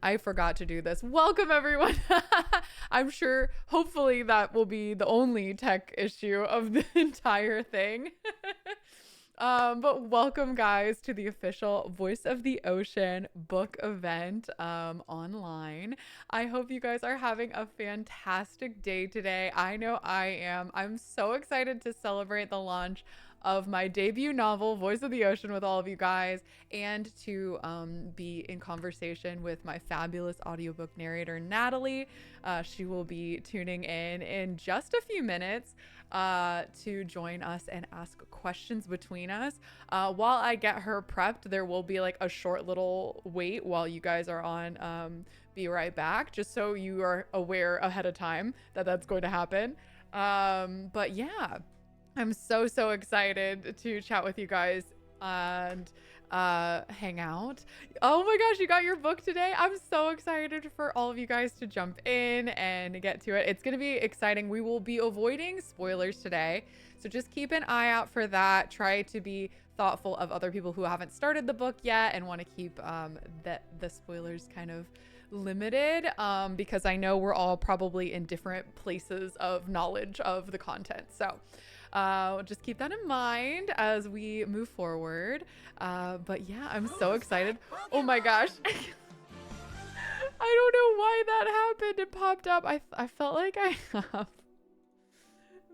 I forgot to do this. Welcome, everyone. I'm sure, hopefully, that will be the only tech issue of the entire thing. But welcome, guys, to the official Voice of the Ocean book event online. I hope you guys are having a fantastic day today. I know I am. I'm so excited to celebrate the launch of my debut novel, Voice of the Ocean, with all of you guys, and to be in conversation with my fabulous audiobook narrator, Natalie. She will be tuning in just a few minutes to join us and ask questions between us. While I get her prepped, there will be like a short little wait while you guys are on Be Right Back, just so you are aware ahead of time that that's going to happen. But yeah, I'm so excited to chat with you guys and hang out. Oh my gosh, you got your book today. I'm so excited for all of you guys to jump in and get to it. It's going to be exciting. We will be avoiding spoilers today, so just keep an eye out for that. Try to be thoughtful of other people who haven't started the book yet and want to keep the spoilers kind of limited, because I know we're all probably in different places of knowledge of the content. So just keep that in mind as we move forward. But yeah, I'm so excited. Oh my gosh. I don't know why that happened. It popped up. I felt like I have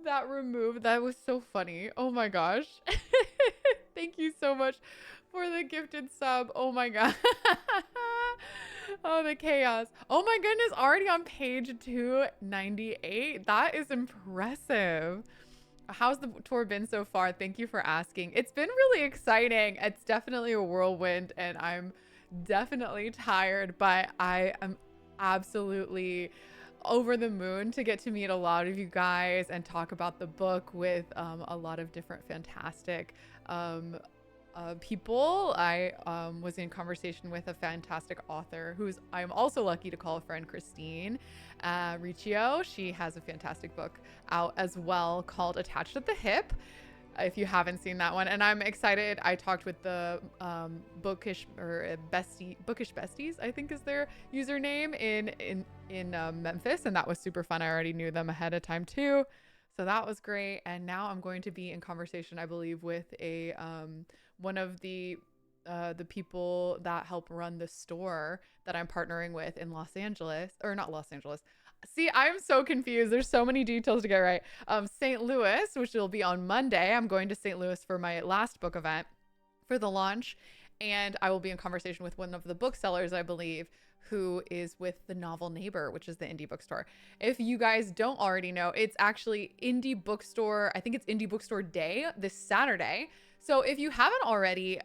that removed. That was so funny. Oh my gosh. Thank you so much for the gifted sub. Oh my god. Oh, the chaos. Oh my goodness, already on page 298. That is impressive. How's the tour been so far? Thank you for asking. It's been really exciting. It's definitely a whirlwind and I'm definitely tired, but I am absolutely over the moon to get to meet a lot of you guys and talk about the book with a lot of different fantastic people. I was in conversation with a fantastic author who's I'm also lucky to call a friend, Christine Riccio. She has a fantastic book out as well called Attached at the Hip, if you haven't seen that one. And I'm excited. I talked with the bookish besties, I think is their username in Memphis, and that was super fun. I already knew them ahead of time too, so that was great. And now I'm going to be in conversation, I believe, with a one of the people that help run the store that I'm partnering with in Los Angeles, or not Los Angeles. See, I'm so confused. There's so many details to get right. St. Louis, which will be on Monday. I'm going to St. Louis for my last book event for the launch. And I will be in conversation with one of the booksellers, I believe, who is with the Novel Neighbor, which is the indie bookstore. If you guys don't already know, it's actually indie bookstore. I think it's indie bookstore day this Saturday. So if you haven't already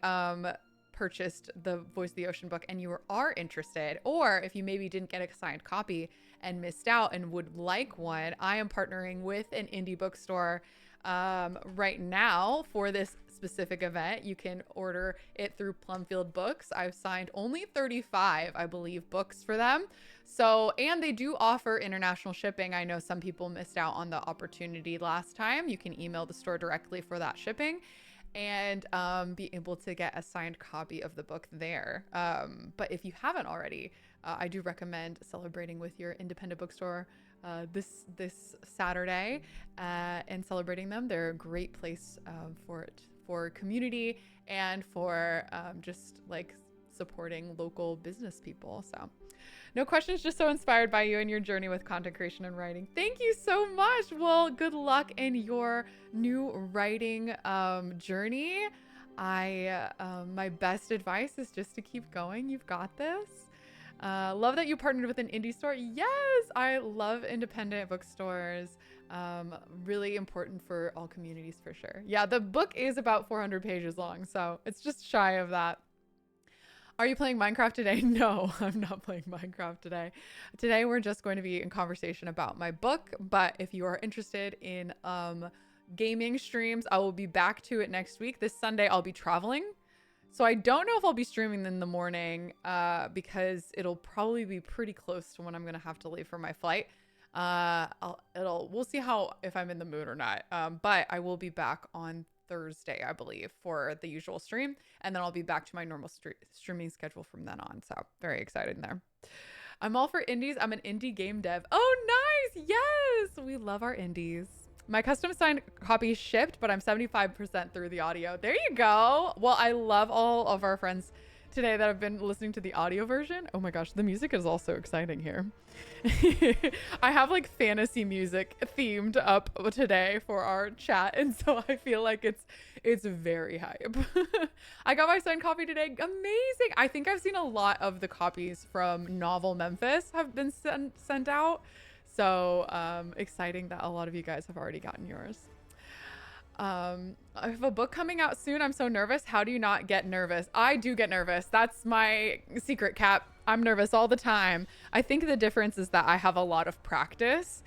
purchased the Voice of the Ocean book and you are interested, or if you maybe didn't get a signed copy and missed out and would like one, I am partnering with an indie bookstore right now for this specific event. You can order it through Plumfield Books. I've signed only 35, I believe, books for them. So, and they do offer international shipping. I know some people missed out on the opportunity last time. You can email the store directly for that shipping and be able to get a signed copy of the book there. But if you haven't already, I do recommend celebrating with your independent bookstore this Saturday and celebrating them. They're a great place for community and for just like supporting local business people. So no questions, just so inspired by you and your journey with content creation and writing. Thank you so much. Well, good luck in your new writing journey. My best advice is just to keep going. You've got this. Love that you partnered with an indie store. Yes, I love independent bookstores. Really important for all communities for sure. Yeah, the book is about 400 pages long, so it's just shy of that. Are you playing Minecraft today? No, I'm not playing Minecraft today. Today, we're just going to be in conversation about my book. But if you are interested in gaming streams, I will be back to it next week. This Sunday, I'll be traveling. So I don't know if I'll be streaming in the morning because it'll probably be pretty close to when I'm going to have to leave for my flight. We'll see if I'm in the mood or not. But I will be back on Thursday, I believe, for the usual stream. And then I'll be back to my normal streaming schedule from then on. So very excited there. I'm all for indies. I'm an indie game dev. Oh, nice. Yes. We love our indies. My custom signed copy shipped, but I'm 75% through the audio. There you go. Well, I love all of our friends today that have been listening to the audio version. Oh my gosh, the music is also exciting here. I have like fantasy music themed up today for our chat, and so I feel like it's very hype. I got my signed copy today. Amazing. I think I've seen a lot of the copies from Novel Memphis have been sent out. So exciting that a lot of you guys have already gotten yours. I have a book coming out soon. I'm so nervous. How do you not get nervous? I do get nervous. That's my secret, Cap. I'm nervous all the time. I think the difference is that I have a lot of practice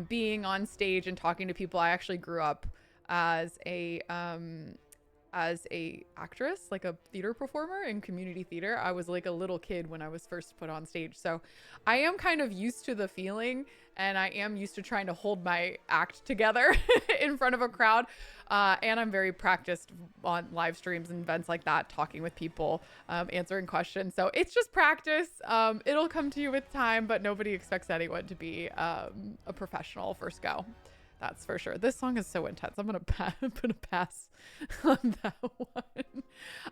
being on stage and talking to people. I actually grew up as a actress, like a theater performer in community theater. I was like a little kid when I was first put on stage. So I am kind of used to the feeling, and I am used to trying to hold my act together in front of a crowd. And I'm very practiced on live streams and events like that, talking with people, answering questions. So it's just practice. It'll come to you with time, but nobody expects anyone to be a professional first go. That's for sure. This song is so intense. I'm gonna pass on that one.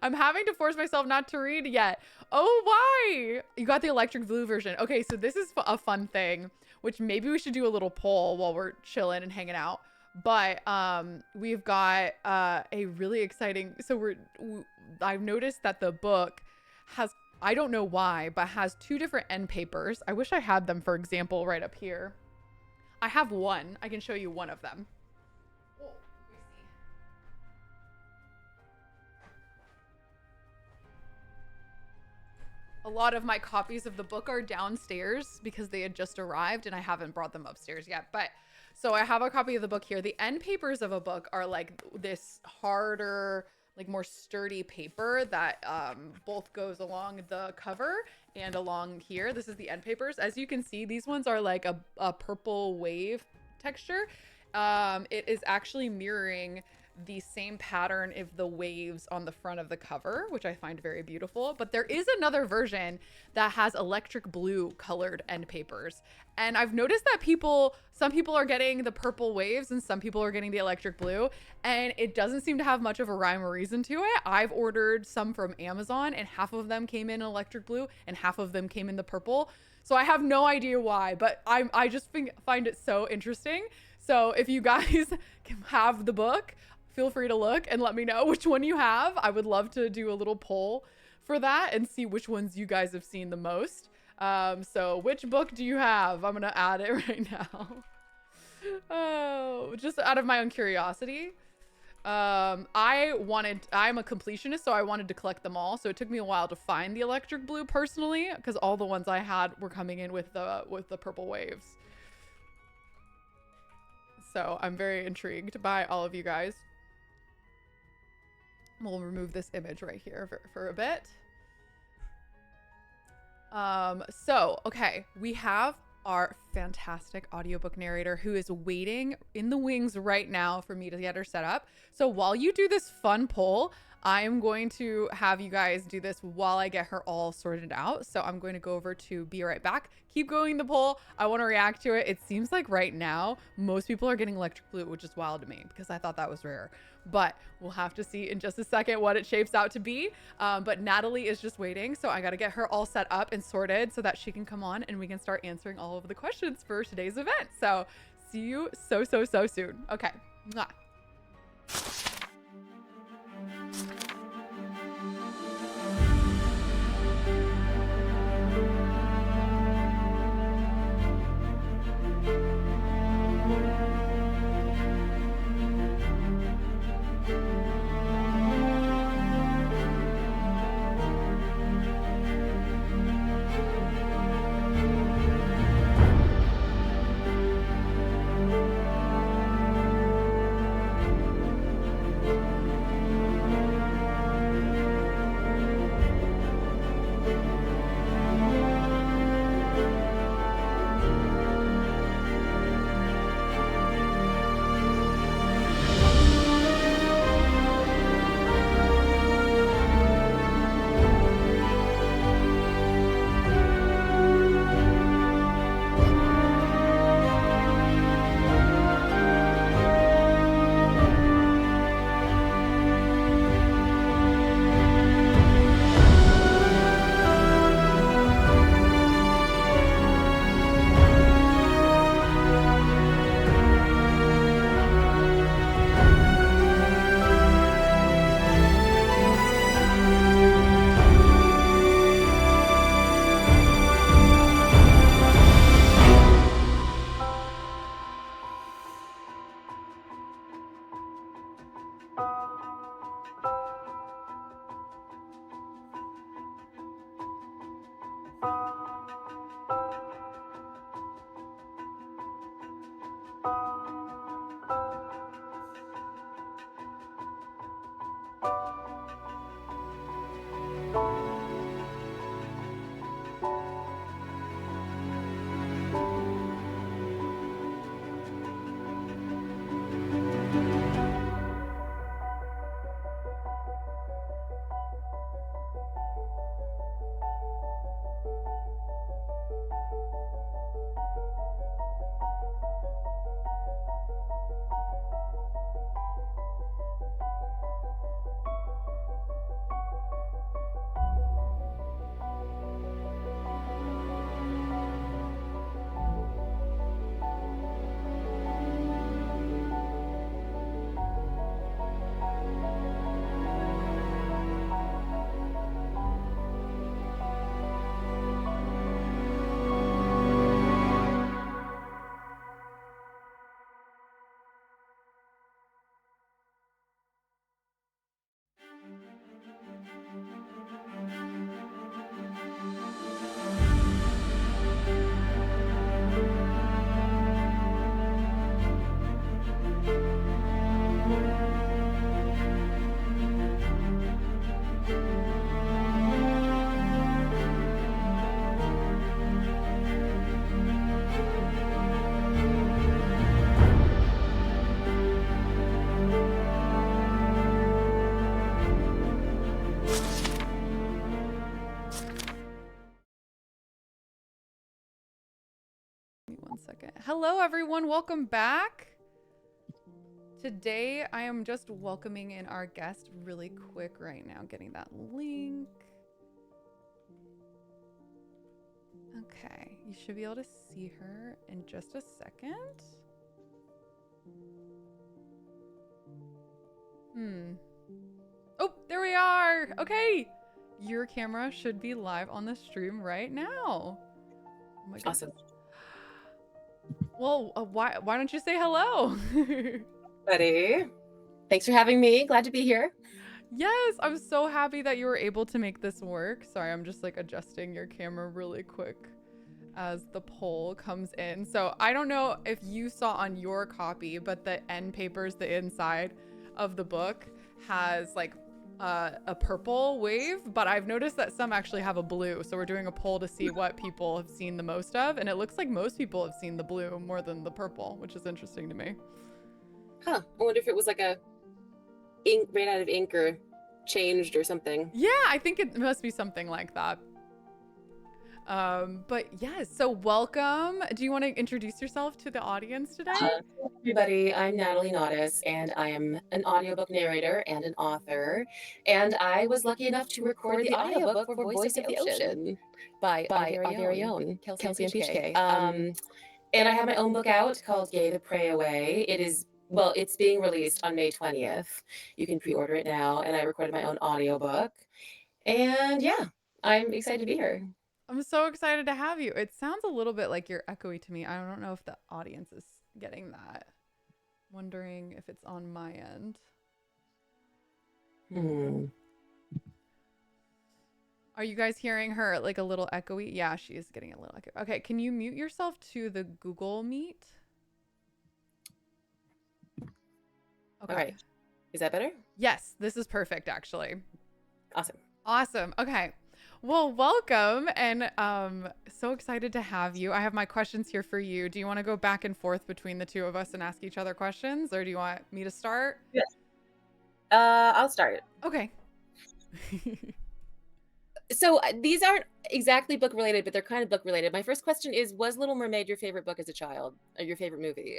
I'm having to force myself not to read yet. Oh, why? You got the electric blue version. Okay, so this is a fun thing, which maybe we should do a little poll while we're chilling and hanging out. But we've got a really exciting. So I've noticed that the book has, I don't know why, but has two different end papers. I wish I had them, for example, right up here. I have one. I can show you one of them. Oh, let me see. A lot of my copies of the book are downstairs because they had just arrived and I haven't brought them upstairs yet. But so I have a copy of the book here. The end papers of a book are like this harder, like more sturdy paper that both goes along the cover and along here. This is the end papers. As you can see, these ones are like a purple wave texture. It is actually mirroring the same pattern of the waves on the front of the cover, which I find very beautiful. But there is another version that has electric blue colored end papers. And I've noticed that some people are getting the purple waves and some people are getting the electric blue, and it doesn't seem to have much of a rhyme or reason to it. I've ordered some from Amazon and half of them came in electric blue and half of them came in the purple. So I have no idea why, but I just find it so interesting. So if you guys have the book, feel free to look and let me know which one you have. I would love to do a little poll for that and see which ones you guys have seen the most. So which book do you have? I'm gonna add it right now. Oh, just out of my own curiosity. I'm a completionist, so I wanted to collect them all. So it took me a while to find the electric blue personally, because all the ones I had were coming in with the purple waves. So I'm very intrigued by all of you guys. We'll remove this image right here for a bit. So, okay, we have our fantastic audiobook narrator who is waiting in the wings right now for me to get her set up. So while you do this fun poll, I am going to have you guys do this while I get her all sorted out. So I'm going to go over to Be Right Back. Keep going the poll. I want to react to it. It seems like right now, most people are getting electric blue, which is wild to me because I thought that was rare. But we'll have to see in just a second what it shapes out to be. But Natalie is just waiting. So I got to get her all set up and sorted so that she can come on and we can start answering all of the questions for today's event. So see you so soon. Okay. Mwah. second. Hello, everyone. Welcome back. Today, I am just welcoming in our guest really quick right now, getting that link. Okay, you should be able to see her in just a second. Oh, there we are. Okay. Your camera should be live on the stream right now. Oh my goodness. Awesome. Well, why don't you say hello? Buddy. Thanks for having me. Glad to be here. Yes, I'm so happy that you were able to make this work. Sorry, I'm just like adjusting your camera really quick as the poll comes in. So I don't know if you saw on your copy, but the end papers, the inside of the book has like a purple wave, but I've noticed that some actually have a blue. So we're doing a poll to see what people have seen the most of. And it looks like most people have seen the blue more than the purple, which is interesting to me. Huh. I wonder if it was like a ink ran out of ink or changed or something. Yeah, I think it must be something like that. But yes, so welcome. Do you want to introduce yourself to the audience today? Everybody, I'm Natalie Naudus, and I am an audiobook narrator and an author. And I was lucky enough to record the audiobook for Voice of the Ocean by our very own Kelsey and PHK. And I have my own book out called Gay the Pray Away. It's being released on May 20th. You can pre-order it now, and I recorded my own audiobook. And yeah, I'm excited to be here. I'm so excited to have you. It sounds a little bit like you're echoey to me. I don't know if the audience is getting that. Wondering if it's on my end. Are you guys hearing her like a little echoey? Yeah, she is getting a little echoey. Okay, can you mute yourself to the Google Meet? Okay. All right. Is that better? Yes, this is perfect, actually. Awesome. Awesome. Okay. Well, welcome, and so excited to have you. I have my questions here for you. Do you want to go back and forth between the two of us and ask each other questions, or do you want me to start? Yes. I'll start. Okay. So these aren't exactly book related, but they're kind of book related. My first question is, was Little Mermaid your favorite book as a child, or your favorite movie?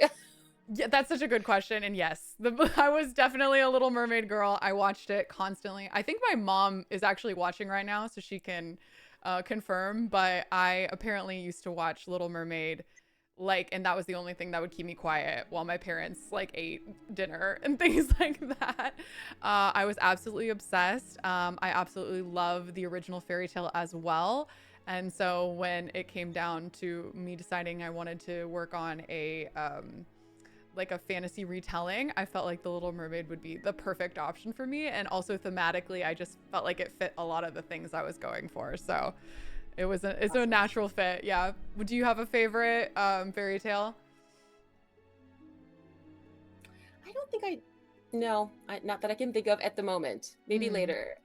Yeah, that's such a good question. And yes, I was definitely a Little Mermaid girl. I watched it constantly. I think my mom is actually watching right now, so she can confirm. But I apparently used to watch Little Mermaid, and that was the only thing that would keep me quiet while my parents ate dinner and things like that. I was absolutely obsessed. I absolutely love the original fairy tale as well. And so when it came down to me deciding I wanted to work on a fantasy retelling, I felt like The Little Mermaid would be the perfect option for me. And also thematically, I just felt like it fit a lot of the things I was going for. So it's a natural fit. Yeah. Do you have a favorite fairy tale? Not that I can think of at the moment. Maybe later.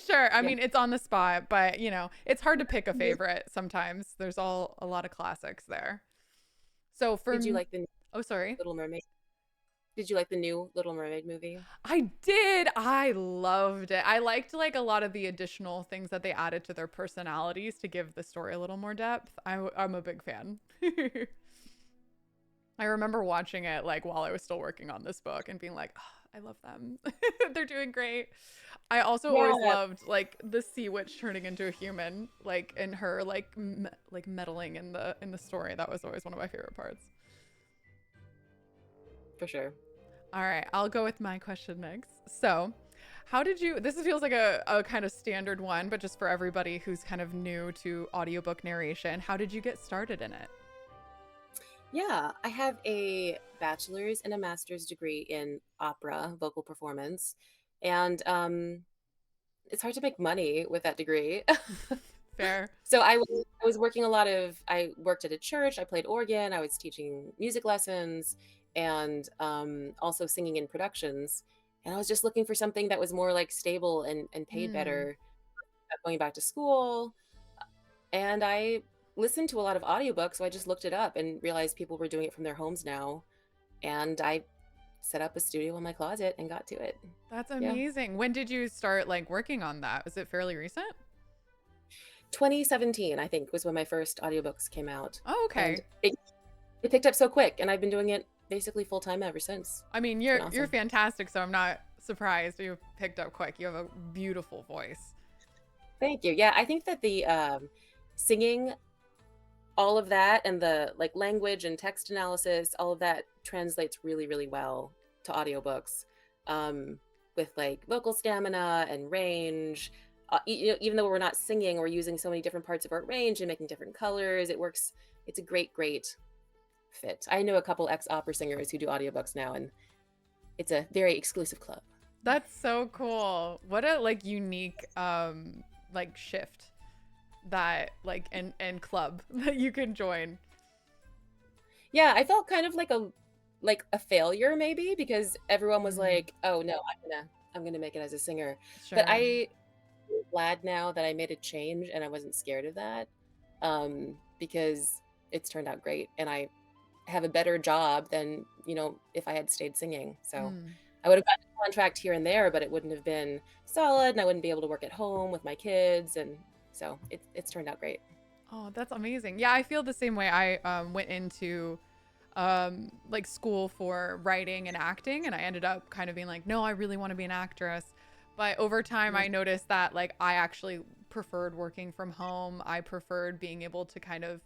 Sure. I mean, it's on the spot, but it's hard to pick a favorite sometimes. There's a lot of classics there. So Did you like the Oh, sorry. Little Mermaid? Did you like the new Little Mermaid movie? I did. I loved it. I liked a lot of the additional things that they added to their personalities to give the story a little more depth. I'm a big fan. I remember watching it while I was still working on this book and being like, oh, I love them. They're doing great. I also always loved the sea witch turning into a human, and her meddling in the story. That was always one of my favorite parts. For sure. All right, I'll go with my question next. So, this feels like a kind of standard one, but just for everybody who's kind of new to audiobook narration, how did you get started in it? Yeah, I have a bachelor's and a master's degree in opera, vocal performance. And it's hard to make money with that degree. Fair. So I was working I worked at a church, I played organ, I was teaching music lessons, and also singing in productions. And I was just looking for something that was more stable and paid better, going back to school. And I listened to a lot of audiobooks, so I just looked it up and realized people were doing it from their homes now. And I set up a studio in my closet and got to it. That's amazing. Yeah. When did you start working on that? Was it fairly recent? 2017, I think, was when my first audiobooks came out. Oh, okay. And it picked up so quick, and I've been doing it basically full time ever since. I mean, It's been you're awesome. fantastic, so I'm not surprised you picked up quick. You have a beautiful voice. Thank you. Yeah, I think that the singing, all of that, and the like language and text analysis, all of that translates really, really well to audiobooks. With like vocal stamina and range. Even though we're not singing, we're using so many different parts of our range and making different colors. It works. It's a great, great fit. I know a couple ex-opera singers who do audiobooks now, and it's a very exclusive club. That's so cool. What a like unique like shift that like and club that you can join. Yeah, I felt kind of like a failure maybe because everyone was like, "Oh no, I'm gonna make it as a singer." But Sure. I'm glad now that I made a change and I wasn't scared of that, because it's turned out great, and I have a better job than if I had stayed singing. So Mm. I would have gotten a contract here and there, but it wouldn't have been solid, and I wouldn't be able to work at home with my kids, and so it's turned out great. Oh, that's amazing. Yeah, I feel the same way. I went into like school for writing and acting, and I ended up kind of being like, no, I really want to be an actress. But over time, I noticed that like I actually preferred working from home. I preferred being able to kind of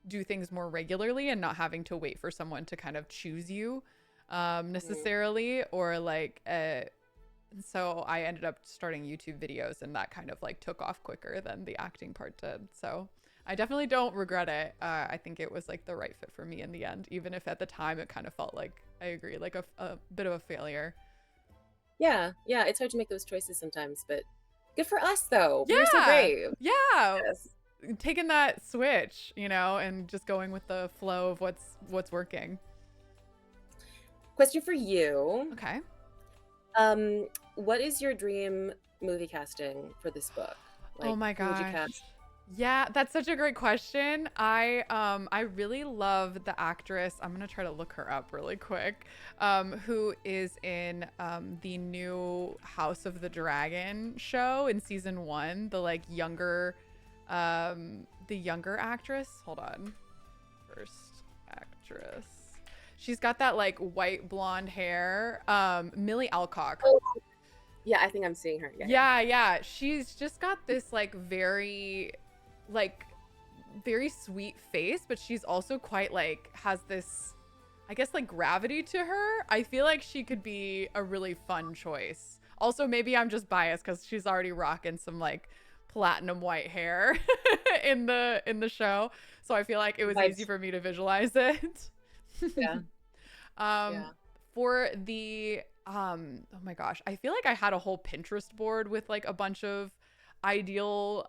do things more regularly and not having to wait for someone to kind of choose you Mhm. necessarily, or like so I ended up starting YouTube videos, and that kind of like took off quicker than the acting part did. So I definitely don't regret it. I think it was like the right fit for me in the end, even if at the time it kind of felt like, I agree, like a bit of a failure. Yeah, yeah, it's hard to make those choices sometimes, but good for us though. We were so Yeah. brave. Yeah. Yes. Taking that switch, and just going with the flow of what's working. Question for you. Okay. What is your dream movie casting for this book? Oh Like, my who would you gosh. cast? Yeah, that's such a great question. I really love the actress. I'm gonna try to look her up really quick. Who is in the new House of the Dragon show in season 1, the like younger actress. Hold on. First actress. She's got that like white blonde hair. Millie Alcock. Oh, yeah, I think I'm seeing her. Yeah, yeah. Yeah. She's just got this like very sweet face, but she's also quite like has this, I guess, like gravity to her. I feel like she could be a really fun choice. Also, maybe I'm just biased because she's already rocking some like platinum white hair in the show, so I feel like it was easy Vibes. for me to visualize it. Yeah, um yeah. for the oh my gosh, I feel like I had a whole Pinterest board with like a bunch of ideal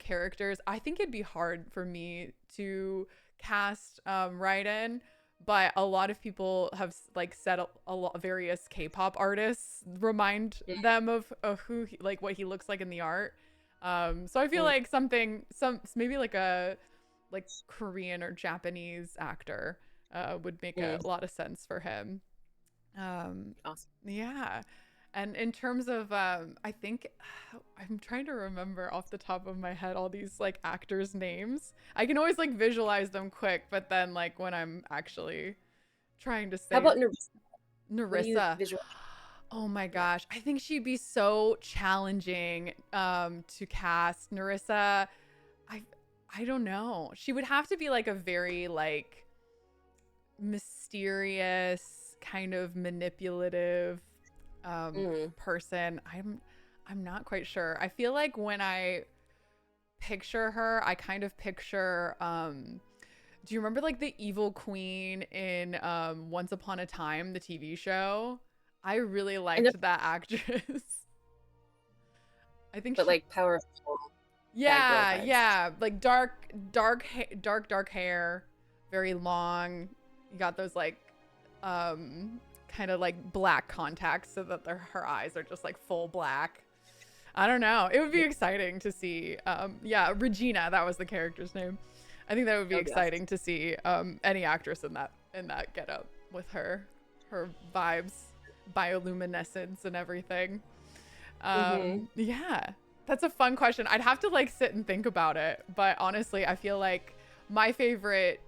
characters. I think it'd be hard for me to cast Raiden, but a lot of people have like said a lot various K-pop artists remind them of who like what he looks like in the art. So I feel Mm, like some maybe like a like Korean or Japanese actor would make a mm, lot of sense for him. Um, awesome. yeah. And in terms of, I think I'm trying to remember off the top of my head all these like actors' names. I can always like visualize them quick, but then like when I'm actually trying to How say about Narissa? What do you Narissa, visualize? oh my Yeah. gosh, I think she'd be so challenging to cast. Narissa, I I don't know. She would have to be like a very like mysterious, kind of manipulative Mm. person. I'm not quite sure. I feel like when I picture her, I kind of picture do you remember like the evil queen in Once Upon a Time, the TV show? I really I know, liked that actress. I think but she, like powerful bad girl yeah, vibes. yeah, like dark hair, very long. You got those like kind of like black contacts so that her eyes are just like full black. I don't know. It would be Yeah, exciting to see. Yeah, Regina, that was the character's name. I think that would be that would be awesome. exciting to see any actress in that getup with her vibes, bioluminescence and everything. Mm-hmm. Yeah, that's a fun question. I'd have to like sit and think about it, but honestly, I feel like my favorite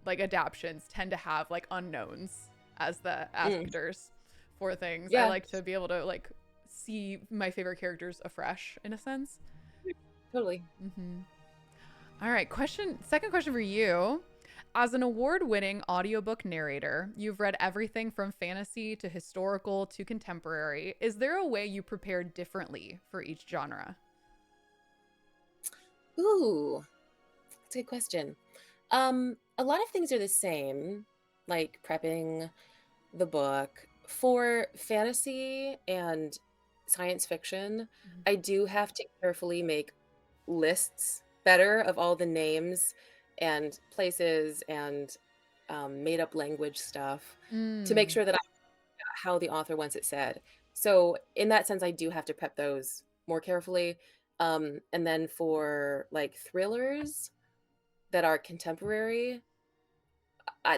like adaptions tend to have like unknowns as the actors for things. I Yeah, like to be able to like see my favorite characters afresh in a sense. totally. All right, second question for you. As an award-winning audiobook narrator, you've read everything from fantasy to historical to contemporary. Is there a way you prepare differently for each genre? Ooh, that's a good question. A lot of things are the same, like prepping the book. For fantasy and science fiction, I do have to carefully make lists better of all the names and places and made up language stuff to make Mm, sure that I how the author wants it said. So in that sense, I do have to prep those more carefully. And then for like thrillers that are contemporary,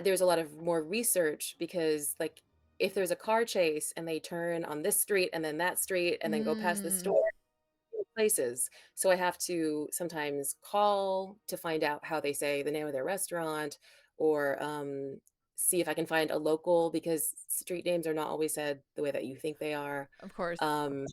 there's a lot of more research because like if there's a car chase and they turn on this street and then that street and then go past this mm, store places. So I have to sometimes call to find out how they say the name of their restaurant or see if I can find a local because street names are not always said the way that you think they are. of course. Um,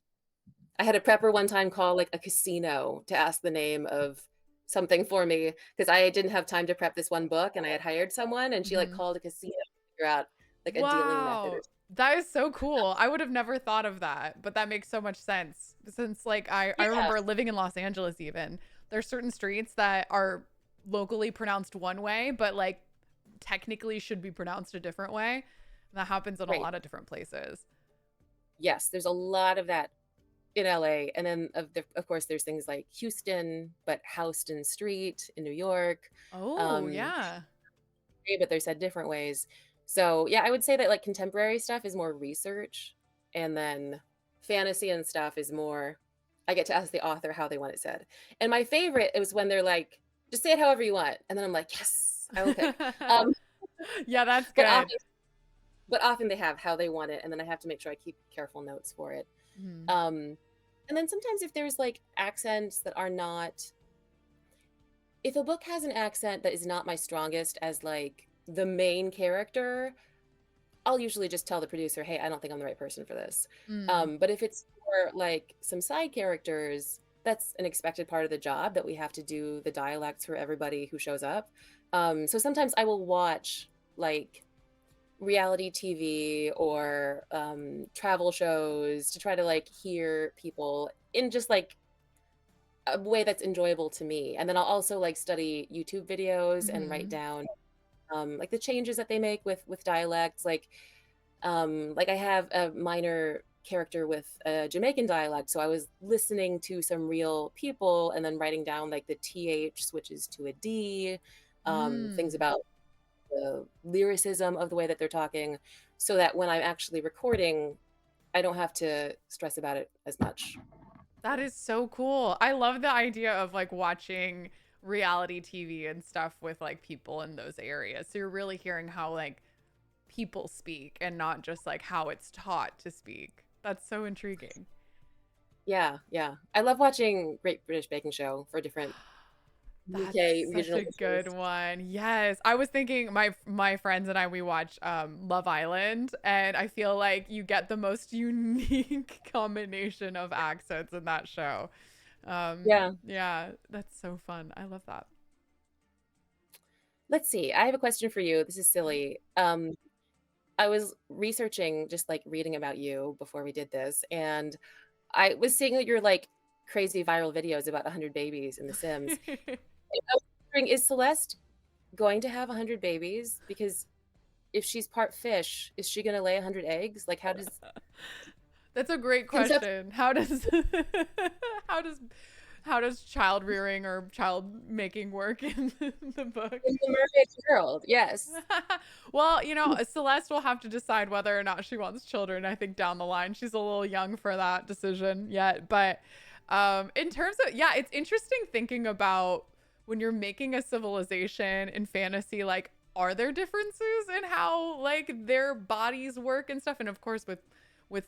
I had a prepper one time call like a casino to ask the name of something for me because I didn't have time to prep this one book and I had hired someone and she like Hmm. called a casino to figure out like a dealing method or Wow. That is so cool. I would have never thought of that, but that makes so much sense. Since like I yeah, remember living in Los Angeles even. There's certain streets that are locally pronounced one way, but like technically should be pronounced a different way. And that happens in a right. lot of different places. Yes, there's a lot of that in LA. And then of course there's things like Houston, but Houston Street in New York. Oh, Um, yeah. but they're said different ways. So yeah, I would say that like contemporary stuff is more research, and then fantasy and stuff is more I get to ask the author how they want it said. And my favorite is when they're like, just say it however you want. And then I'm like, yes, I will pick. Um, Yeah, that's but good. often they have how they want it, and then I have to make sure I keep careful notes for it. Mhm. Um, and then sometimes if there's like accents that are not if a book has an accent that is not my strongest as like the main character, I'll usually just tell the producer, "Hey, I don't think I'm the right person for this." Mm. But if it's for like some side characters, that's an expected part of the job that we have to do the dialects for everybody who shows up. So sometimes I will watch like reality TV or travel shows to try to like hear people in just like a way that's enjoyable to me. And then I'll also like study YouTube videos and write Mhm. down like the changes that they make with dialects. Like I have a minor character with a Jamaican dialect, so I was listening to some real people and then writing down like the th switches to a d, things Mm. about the lyricism of the way that they're talking, so that when I'm actually recording, I don't have to stress about it as much. That is so cool. I love the idea of like watching reality TV and stuff with like people in those areas. So you're really hearing how like people speak and not just like how it's taught to speak. That's so intriguing. Yeah, yeah. I love watching Great British Baking Show for different That's UK such regional a good dishes. one. Yes. I was thinking my friends and I we watch Love Island and I feel like you get the most unique combination of accents in that show. Yeah. Yeah, that's so fun. I love that. Let's see. I have a question for you. This is silly. I was researching, just like reading about you before we did this, and I was seeing that you're like crazy viral videos about 100 babies in The Sims. And I was wondering, is Celeste going to have 100 babies? Because if she's part fish, is she going to lay 100 eggs? Like, how does That's a great concept question. How does how does child rearing or child making work in the book? in the mermaid world? Yes. Well, Celeste will have to decide whether or not she wants children. I think down the line, she's a little young for that decision yet. But in terms of, yeah, it's interesting thinking about when you're making a civilization in fantasy, like, are there differences in how like their bodies work and stuff? And of course, with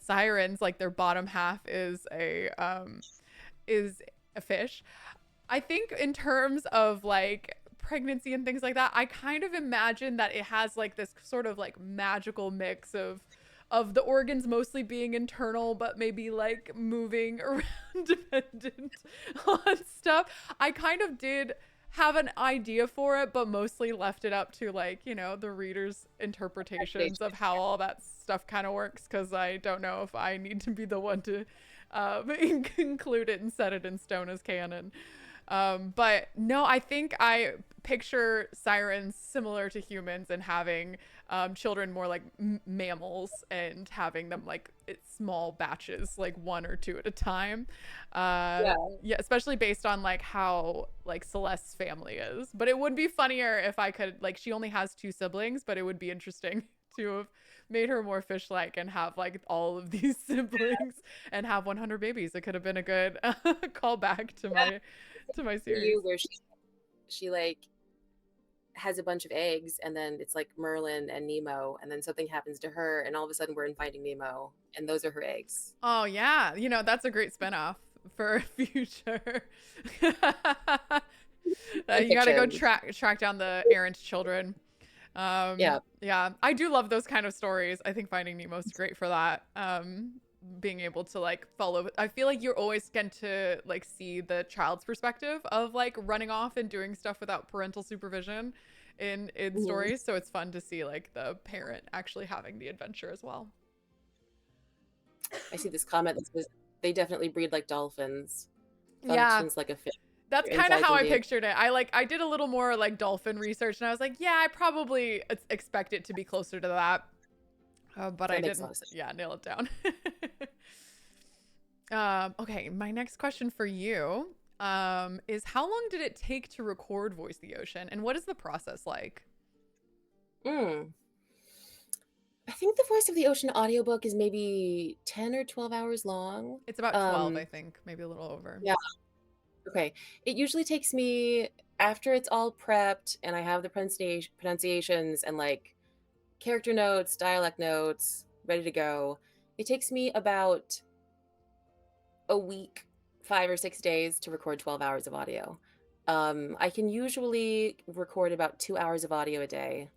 sirens, like their bottom half is a fish. I think in terms of like pregnancy and things like that, I kind of imagine that it has like this sort of like magical mix of the organs mostly being internal, but maybe like moving around dependent on stuff. I kind of did have an idea for it, but mostly left it up to like, you know, the reader's interpretations of how all that stuff kind of works, because I don't know if I need to be the one to include it and set it in stone as canon. But no, I think I picture sirens similar to humans and having children more like mammals and having them like small batches, like one or two at a time. Yeah. Yeah, especially based on like how like Celeste's family is. But it would be funnier if I could, like, she only has two siblings, but it would be interesting to have made her more fish-like and have like all of these siblings and have 100 babies. It could have been a good callback to my For series. you, where she like has a bunch of eggs, and then it's like Merlin and Nemo, and then something happens to her, and all of a sudden we're in Finding Nemo, and those are her eggs. Oh yeah, you know, that's a great spinoff for future. Fan You got to go fiction. track down the errant children. Yeah. Yeah, I do love those kind of stories. I think Finding Nemo's great for that. Being able to like follow. I feel like you're always going to like see the child's perspective of like running off and doing stuff without parental supervision in Mhm. stories. So it's fun to see like the parent actually having the adventure as well. I see this comment that says they definitely breed like dolphins. Yeah, Functions like a fish. that's Their kind of insides how and I DNA. pictured it. I did a little more like dolphin research, and I was like, yeah, I probably expect it to be closer to that, but I That makes a lot didn't. of sense. Yeah, nail it down. Okay, my next question for you is how long did it take to record Voice the Ocean, and what is the process like? Mm. I think the Voice of the Ocean audiobook is maybe 10 or 12 hours long. It's about 12, I Um, think, maybe a little over. yeah, okay. It usually takes me, after it's all prepped and I have the pronunciations and like character notes, dialect notes ready to go, it takes me about a week, 5 or 6 days to record 12 hours of audio. I can usually record about 2 hours of audio a day.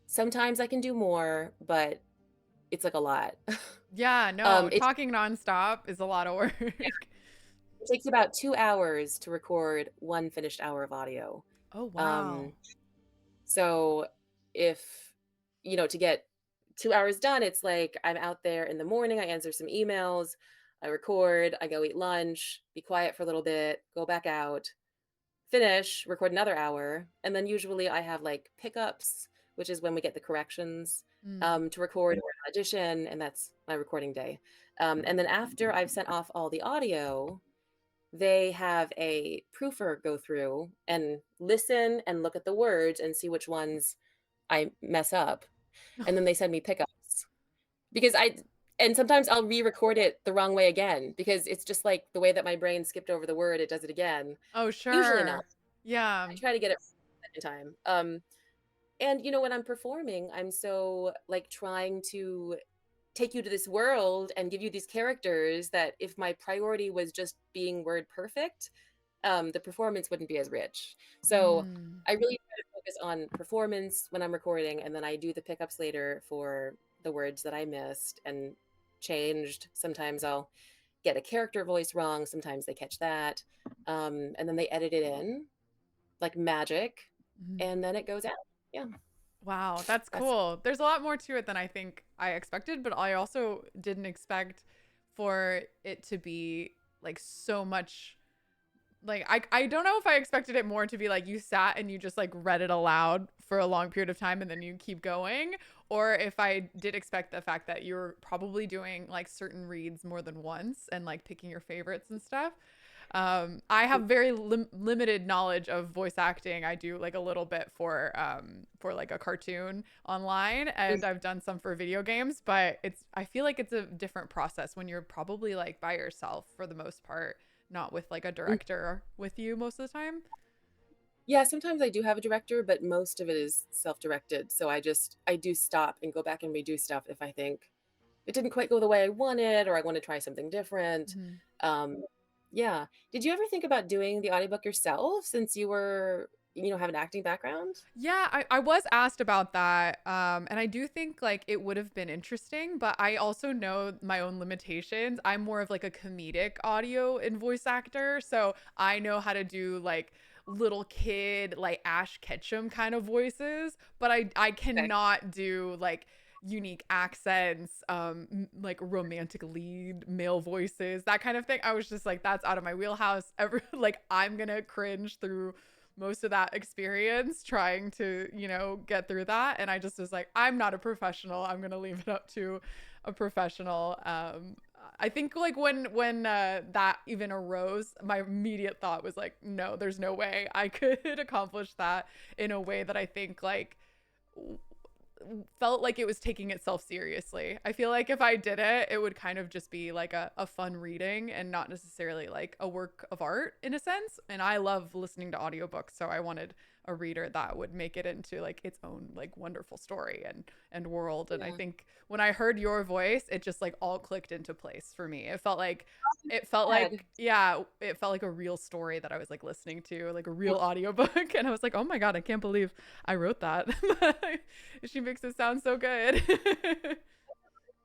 Sometimes I can do more, but it's like a lot. Yeah, no, It talking nonstop is a lot of work. takes about 2 hours to record one finished hour of audio. Oh, wow. Um, so if, to get 2 hours done, it's like I'm out there in the morning, I answer some emails, I record, I go eat lunch, be quiet for a little bit, go back out, finish, record another hour, and then usually I have like pickups, which is when we get the corrections, Mm. to record or an audition, and that's my recording day. And then after I've sent off all the audio, they have a proofer go through and listen and look at the words and see which ones I mess up. And then they send me pickups because and sometimes I'll re-record it the wrong way again because it's just like the way that my brain skipped over the word, it does it again. Oh, Usually not. sure. Yeah. I try to get it right second time. And when I'm performing, I'm so like trying to take you to this world and give you these characters that if my priority was just being word perfect, the performance wouldn't be as rich. So Mm. I really try to focus on performance when I'm recording, and then I do the pickups later for the words that I missed and changed. Sometimes I'll get a character voice wrong. Sometimes they catch that. And then they edit it in like magic, Mhm. and then it goes out. Yeah, Wow, that's that's cool. There's a lot more to it than I think I expected, but I also didn't expect for it to be like so much. Like I don't know if I expected it more to be like you sat and you just like read it aloud for a long period of time and then you keep going, or if I did expect the fact that you're probably doing like certain reads more than once and like picking your favorites and stuff. I have very limited knowledge of voice acting. I do like a little bit for like a cartoon online, and I've done some for video games, but I feel like it's a different process when you're probably like by yourself for the most part, not with like a director with you most of the time. yeah. Sometimes I do have a director, but most of it is self-directed. So I do stop and go back and redo stuff if I think it didn't quite go the way I wanted, or I want to try something different. Mhm. Um, yeah. Did you ever think about doing the audiobook yourself since you were have an acting background? Yeah, I was asked about that. And I do think like it would have been interesting, but I also know my own limitations. I'm more of like a comedic audio and voice actor. So I know how to do like little kid, like Ash Ketchum kind of voices, but I Okay. cannot do like unique accents, like romantic lead male voices, that kind of thing. I was just like, that's out of my wheelhouse. Like I'm gonna cringe through most of that experience trying to, get through that. And I just was like, I'm not a professional. I'm going to leave it up to a professional. I think like when that even arose, my immediate thought was like, no, there's no way I could accomplish that in a way that I think like felt like it was taking itself seriously. I feel like if I did it, it would kind of just be like a fun reading and not necessarily like a work of art in a sense. And I love listening to audiobooks, so I wanted a reader that would make it into like its own like wonderful story and world. And I Yeah. think when I heard your voice, it just like all clicked into place for me. Good. Yeah, it felt like a real story that I was like listening to, like a real audiobook. And I was like, oh my God, I can't believe I wrote that. She makes it sound so good.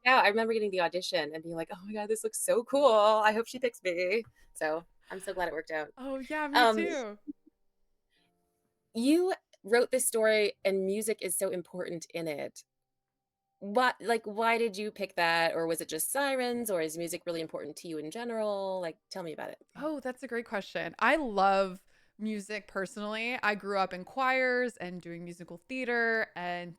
Yeah, I remember getting the audition and being like, "Oh my God, this looks so cool. I hope she picks me." So I'm so glad it worked out. Oh yeah, me Um, too. you wrote this story and music is so important in it. Why did you pick that? Or was it just sirens? Or is music really important to you in general? Like, tell me about it. Oh, that's a great question. I love music personally. I grew up in choirs and doing musical theater and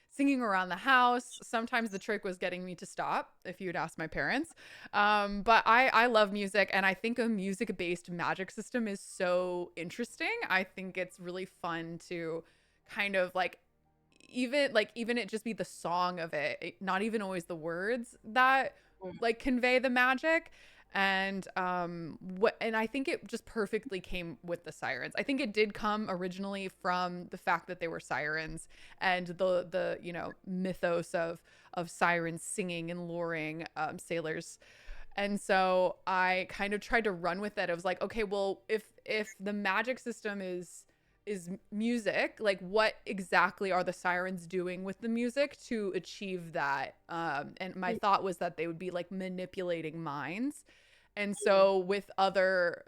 singing around the house. Sometimes the trick was getting me to stop, if you'd ask my parents. But I love music, and I think a music based magic system is so interesting. I think it's really fun to kind of even it just be the song of not even always the words that Mm. like convey the magic. And I think it just perfectly came with the sirens. I think it did come originally from the fact that they were sirens and the mythos of sirens singing and luring sailors. And so I kind of tried to run with it. I was like, okay, well, if the magic system is music, like what exactly are the sirens doing with the music to achieve that? And my thought was that they would be like manipulating minds. And so with other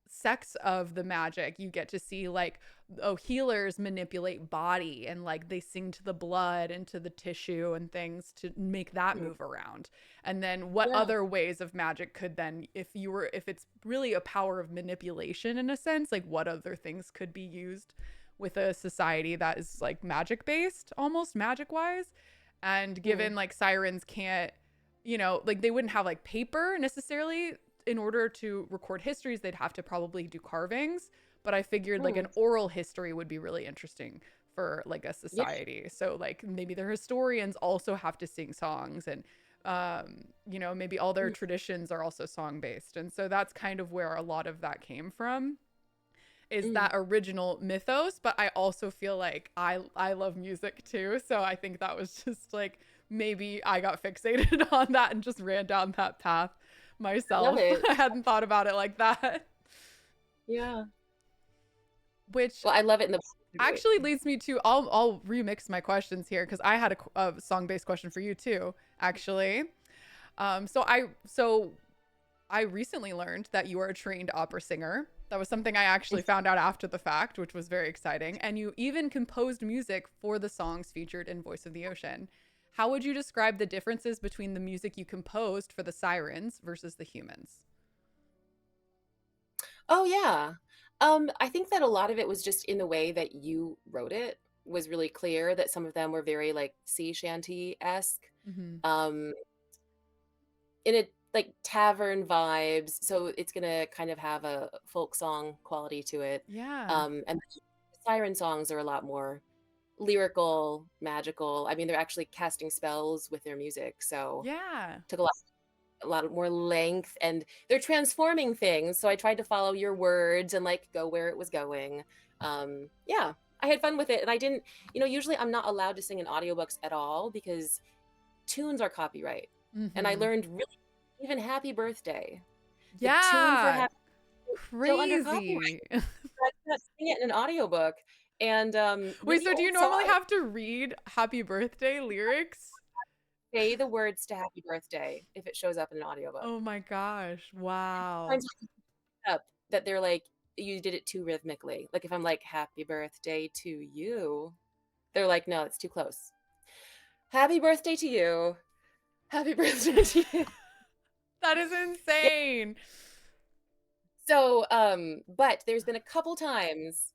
sects of the magic, you get to see like, oh, healers manipulate body and like they sing to the blood and to the tissue and things to make that Mm. move around. And then what Yeah. other ways of magic could then, if it's really a power of manipulation in a sense, like what other things could be used with a society that is like magic based, almost magic wise? And Mm. given like sirens can't, like they wouldn't have like paper necessarily in order to record histories, they'd have to probably do carvings. But I figured like Mm. an oral history would be really interesting for like a Yeah. society. So like maybe their historians also have to sing songs, and maybe all their Mm. traditions are also song based. And so that's kind of where a lot of that came from, is Mm. that original mythos. But I also feel like I love music too. So I think that was just like maybe I got fixated on that and just ran down that path Love myself. it. I hadn't thought about it like that. Yeah. Which Well, I love it in the great. actually leads me to I'll remix my questions here because I had a song-based question for you too, actually. So I recently learned that you are a trained opera singer. That was something I actually found out after the fact, which was very exciting. And you even composed music for the songs featured in Voice of the Ocean. How would you describe the differences between the music you composed for the sirens versus the humans? Oh, yeah. I think that a lot of it was just in the way that you wrote it was really clear that some of them were very like sea shanty-esque, Mm-hmm. um, in a like tavern vibes. So it's gonna kind of have a folk song quality to it. Yeah. And the siren songs are a lot more lyrical, magical. I mean, they're actually casting spells with their music, so Yeah. took a lot more length, and they're transforming things, so I tried to follow your words and like go where it was going. Yeah, I had fun with it, and I didn't, usually I'm not allowed to sing in audiobooks at all because tunes are copyright. And I Mm-hmm. learned really, even Happy Birthday, the tune for Yeah. Happy is still under copyright. Crazy. I can't sing it in an audiobook. And Wait, really so do you old normally songs. have to read happy birthday lyrics? Say the words to Happy Birthday if it shows up in an audiobook. Oh my gosh. Wow. Sometimes I pick up that they're like, you did it too rhythmically. Like if I'm like, Happy Birthday to you, they're like, no, it's too close. Happy birthday to you. Happy birthday to you. That is Yeah. insane. So, but there's been a couple times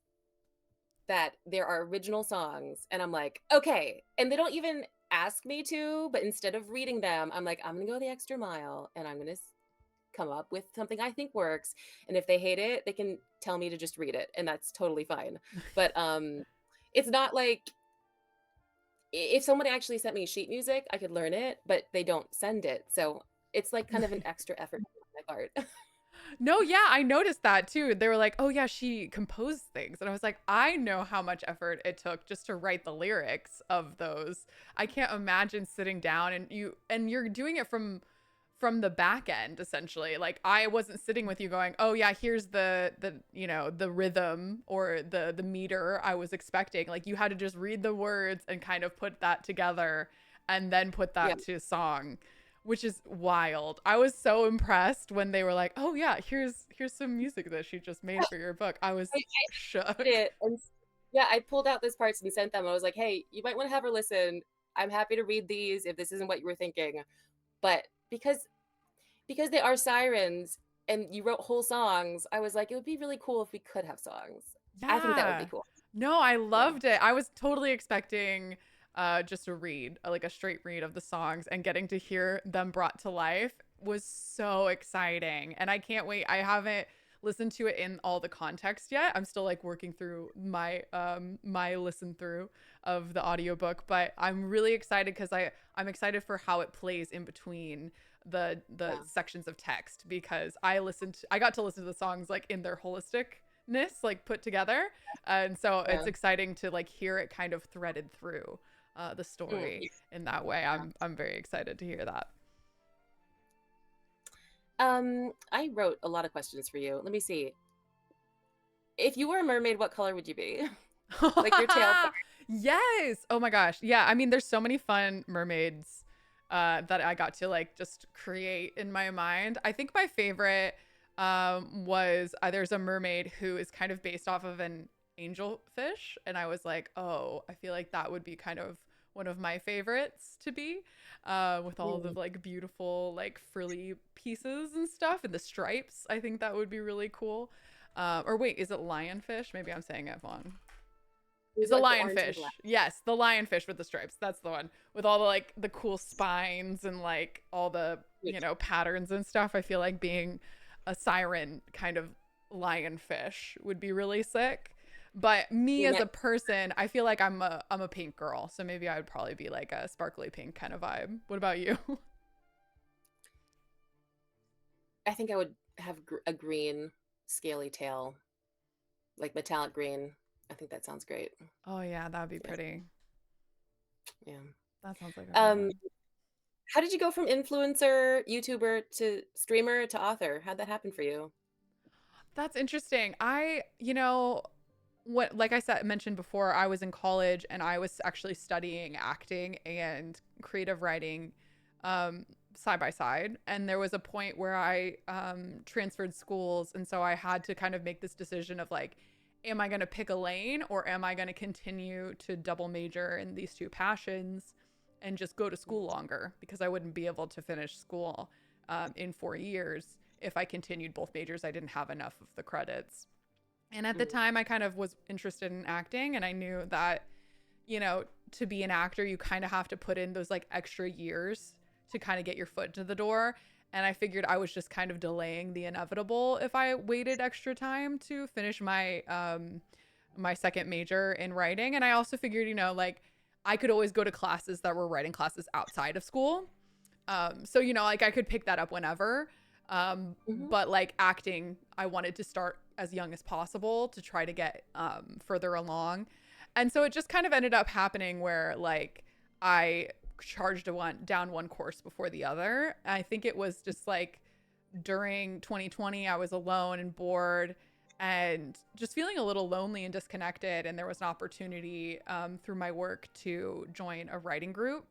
that there are original songs, and I'm like, okay. And they don't even ask me to, but instead of reading them, I'm like, I'm gonna go the extra mile and I'm gonna come up with something I think works. And if they hate it, they can tell me to just read it, and that's totally fine. But it's not like if somebody actually sent me sheet music, I could learn it, but they don't send it. So it's like kind of an extra effort on my part. No, yeah, I noticed that too. They were like, "Oh yeah, she composed things." And I was like, "I know how much effort it took just to write the lyrics of those. I can't imagine sitting down and you're doing it from the back end essentially. Like I wasn't sitting with you going, "Oh yeah, here's the rhythm or the meter I was expecting." Like you had to just read the words and kind of put that together and then put Yeah. that to song, which is wild. I was so impressed when they were like, "Oh yeah, here's some music that she just made for your book." I was I did shook. it. And yeah, I pulled out those parts and sent them. I was like, hey, you might want to have her listen. I'm happy to read these if this isn't what you were thinking. But because they are sirens and you wrote whole songs, I was like, it would be really cool if we could have songs. I think that would be Yeah. cool. No, I Yeah. loved it. I was totally expecting just a read, like a straight read of the songs, and getting to hear them brought to life was so exciting. And I can't wait. I haven't listened to it in all the context yet. I'm still like working through my listen through of the audiobook, but I'm really excited cuz I'm excited for how it plays in between the Yeah. sections of text because I got to listen to the songs like in their holisticness like put together, and so Yeah. it's exciting to like hear it kind of threaded through the story Yeah. in that way. I'm very excited to hear that. I wrote a lot of questions for you. Let me see. If you were a mermaid, what color would you be? Like your tail part. Yes. Oh my gosh. Yeah. I mean, there's so many fun mermaids that I got to like just create in my mind. I think my favorite was there's a mermaid who is kind of based off of an angelfish. And I was like, oh, I feel like that would be kind of one of my favorites to be with all the Mm. like beautiful, like frilly pieces and stuff and the stripes. I think that would be really cool. Or wait, is it lionfish? Maybe I'm saying it wrong. It was It's a like the orange and lionfish. black. Yes, the lionfish with the stripes. That's the one. With all the like the cool spines and like all the, patterns and stuff. I feel like being a siren kind of lionfish would be really sick. But me You as a met, person, I feel like I'm a pink girl. So maybe I would probably be like a sparkly pink kind of vibe. What about you? I think I would have a green scaly tail, like metallic green. I think that sounds great. Oh yeah, that would be Yeah. pretty. Yeah. That sounds like a good Um, one. how did you go from influencer, YouTuber to streamer to author? How'd that happen for you? That's interesting. What like I said mentioned before, I was in college and I was actually studying acting and creative writing um side by side, and there was a point where I transferred schools, and so I had to kind of make this decision of like, am I going to pick a lane or am I going to continue to double major in these two passions and just go to school longer because I wouldn't be able to finish school in 4 years if I continued both majors. I didn't have enough of the credits. And at the Mm, time, I kind of was interested in acting, and I knew that, to be an actor, you kind of have to put in those like extra years to kind of get your foot to the door. And I figured I was just kind of delaying the inevitable if I waited extra time to finish my second major in writing. And I also figured, like I could always go to classes that were writing classes outside of school. So like I could pick that up whenever. mhm, But like acting, I wanted to start as young as possible to try to get further along. And so it just kind of ended up happening where like I charged down one course before the other. I think it was just like during 2020 I was alone and bored, and just feeling a little lonely and disconnected. And there was an opportunity through my work to join a writing group,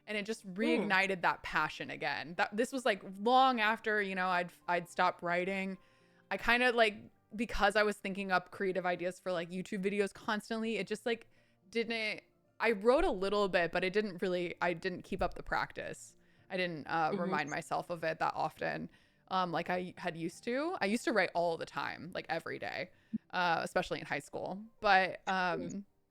and it just Mm. reignited that passion again. That this was like long after, you know, I'd stopped writing. I kind of like, because I was thinking up creative ideas for like YouTube videos constantly, it just like didn't, I wrote a little bit, but it didn't really, I didn't keep up the practice. I didn't Mm-hmm. remind myself of it that often, like I had used to. I used to write all the time, like every day, especially in high school. But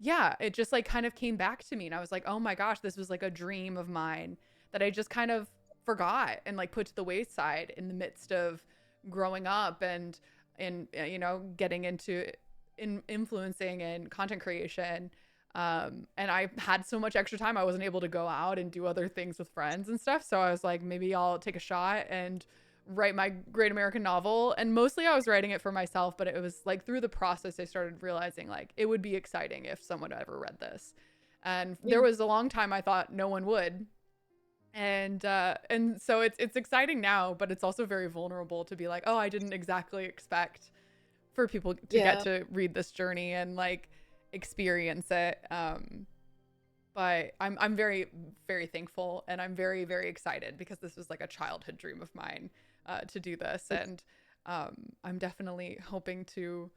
yeah, it just like kind of came back to me, and I was like, oh my gosh, this was like a dream of mine that I just kind of forgot and like put to the wayside in the midst of growing up and you know, getting into influencing and content creation. And I had so much extra time, I wasn't able to go out and do other things with friends and stuff. So I was like, maybe I'll take a shot and write my great American novel. And mostly I was writing it for myself, but it was like through the process, I started realizing like it would be exciting if someone ever read this. And there Yeah. was a long time I thought no one would. And so it's exciting now, but it's also very vulnerable to be like, oh, I didn't exactly expect for people to get Yeah. to read this journey and like experience it. But I'm very, very thankful, and I'm very, very excited because this was like a childhood dream of mine, to do this. And I'm definitely hoping to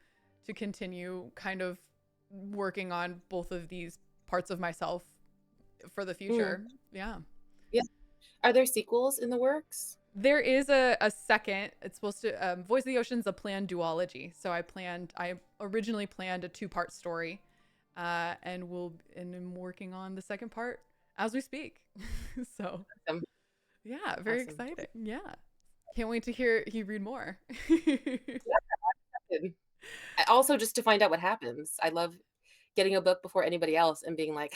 continue kind of working on both of these parts of myself for the Mm. future. Yeah. Yeah. Are there sequels in the works? There is a second. It's supposed to, Voice of the Ocean's a planned duology. So I originally planned a 2-part story, and I'm working on the second part as we speak. So Awesome. yeah, very Awesome. exciting. Yeah. Can't wait to hear you read more. Good. Also, just to find out what happens. I love getting a book before anybody else and being like,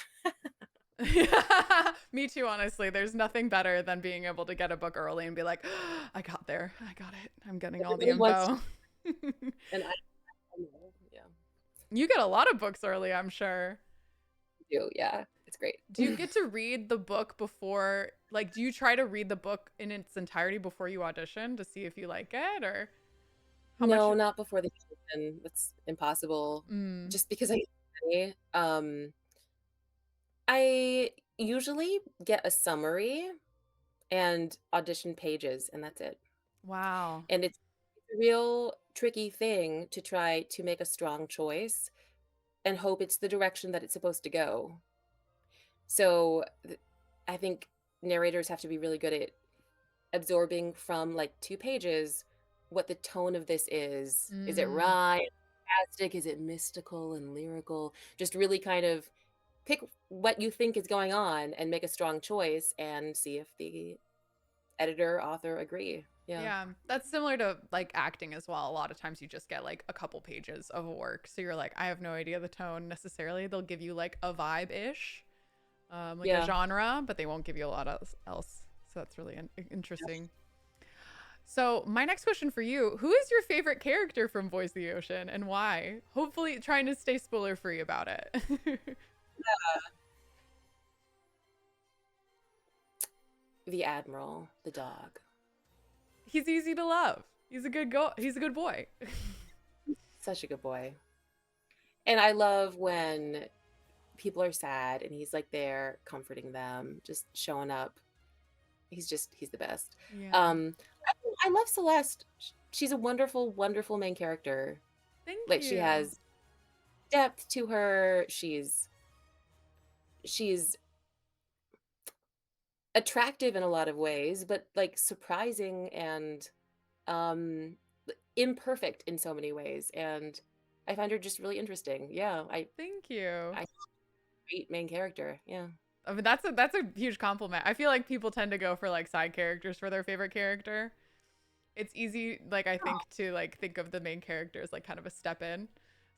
Me too, honestly. There's nothing better than being able to get a book early and be like, oh, I got there. I got it. I'm getting all the everybody wants to, info. and I know, yeah, You get a lot of books early, I'm sure. do. Yeah, it's great. Do you get to read the book before, like, do you try to read the book in its entirety before you audition to see if you like it, or how much? No, not before the audition. That's impossible. Mm, Just because I usually get a summary and audition pages, and that's it. wow. And it's a real tricky thing to try to make a strong choice and hope it's the direction that it's supposed to go. So I think narrators have to be really good at absorbing from like 2 pages what the tone of this is. Is it Mm, wry, fantastic? Is it mystical and lyrical? Just really kind of pick what you think is going on and make a strong choice and see if the editor, author agree. Yeah. yeah, that's similar to like acting as well. A lot of times you just get like a couple pages of a work. So you're like, I have no idea the tone necessarily. They'll give you like a vibe ish, like a Yeah. genre, but they won't give you a lot else. So that's really interesting. So my next question for you: who is your favorite character from Voice of the Ocean, and why? Hopefully, trying to stay spoiler free about it. The Admiral, the dog. He's easy to love. He's a good go. He's a good boy. Such a good boy. And I love when people are sad and he's like there comforting them, just showing up. He's the best. Yeah. I love Celeste. She's a wonderful, wonderful main character. Thank Like she you. has depth to her. She's attractive in a lot of ways, but like surprising and um imperfect in so many ways. And I find her just really interesting. Yeah, Thank you. I great main character. Yeah. I mean, that's a huge compliment. I feel like people tend to go for like side characters for their favorite character. It's easy, like I think, to like think of the main character as like kind of a step in.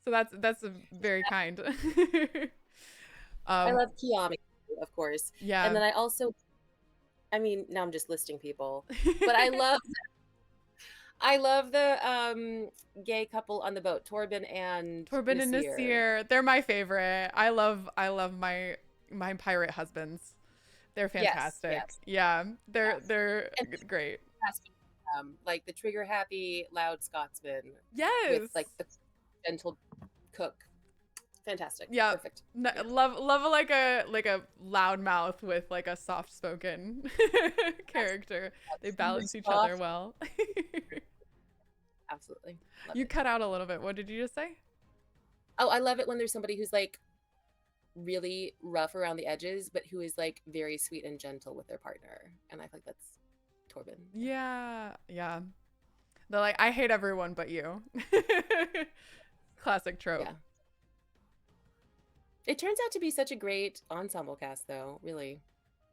So that's a very kind. I um, love Kiami, of course. And yeah. then I also, I mean, now I'm just listing people, but I love the gay couple on the boat, Torben and Torben and Nasir. Nasir, they're my favorite. I love my pirate husbands. They're Yes, fantastic. yes, Yeah, yes. they're And great. like the trigger happy, loud Scotsman with like Yes. gentle cook. Fantastic. Yeah. Perfect. Yeah. Love like a loud mouth with like a soft spoken character. They Super balance each other soft. well. Absolutely. Love You it. cut out a little bit. What did you just say? Oh, I love it when there's somebody who's like really rough around the edges, but who is like very sweet and gentle with their partner. And I think that's Torben. Yeah. Yeah. They're like, I hate everyone but you. Classic trope. Yeah. It turns out to be such a great ensemble cast, though. Really,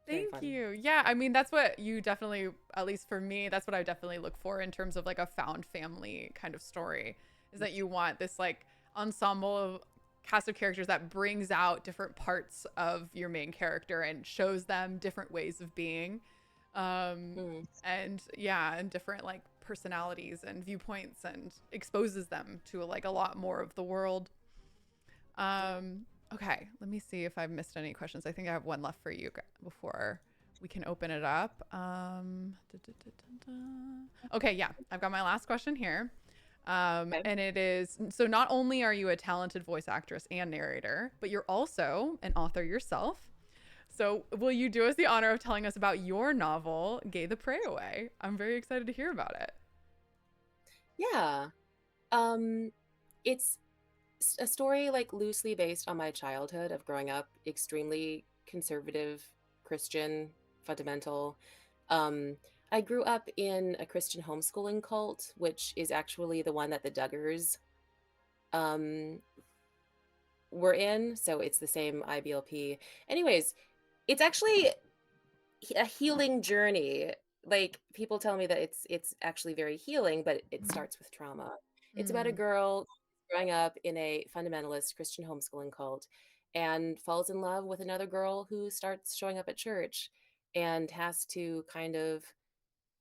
very Thank fun. you. Yeah, I mean, that's what you definitely, at least for me, that's what I definitely look for in terms of like a found family kind of story, is that you want this like ensemble of cast of characters that brings out different parts of your main character and shows them different ways of being. And yeah, and different like personalities and viewpoints and exposes them to like a lot more of the world. Okay, let me see if I've missed any questions. I think I have one left for you before we can open it up. Okay, yeah, I've got my last question here. Okay. And it is, so not only are you a talented voice actress and narrator, but you're also an author yourself. So will you do us the honor of telling us about your novel, Gay the Prey Away? I'm very excited to hear about it. Yeah. It's a story like loosely based on my childhood of growing up extremely conservative, Christian, fundamental. Um, I grew up in a Christian homeschooling cult, which is actually the one that the Duggars um, were in. So it's the same IBLP. Anyways, it's actually a healing journey. Like people tell me that it's actually very healing, but it starts with trauma. It's about a Mm, girl growing up in a fundamentalist Christian homeschooling cult and falls in love with another girl who starts showing up at church and has to kind of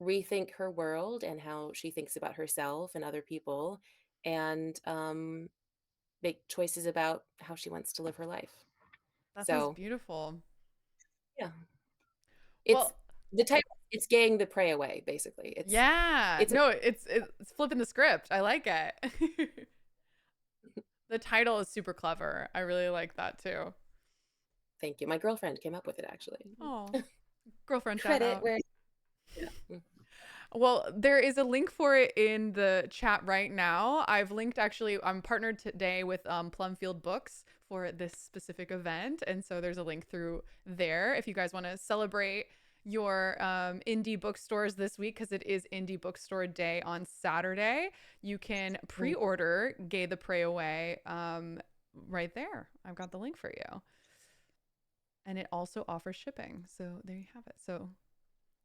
rethink her world and how she thinks about herself and other people and make choices about how she wants to live her life. that sounds So, beautiful. yeah. It's Well, the type it's gaying the prey away, basically. yeah. It's a No, it's flipping the script. I like it. The title is super clever. I really like that too. thank you. My girlfriend came up with it actually. Oh, girlfriend shout Credit out. where yeah. Well, there is a link for it in the chat right now. I've linked actually, I'm partnered today with Plumfield Books for this specific event. And so there's a link through there if you guys want to celebrate your indie bookstores this week, because it is Indie Bookstore Day on Saturday. You can pre order Gay the Prey Away right there. I've got the link for you. And it also offers shipping. So there you have it. So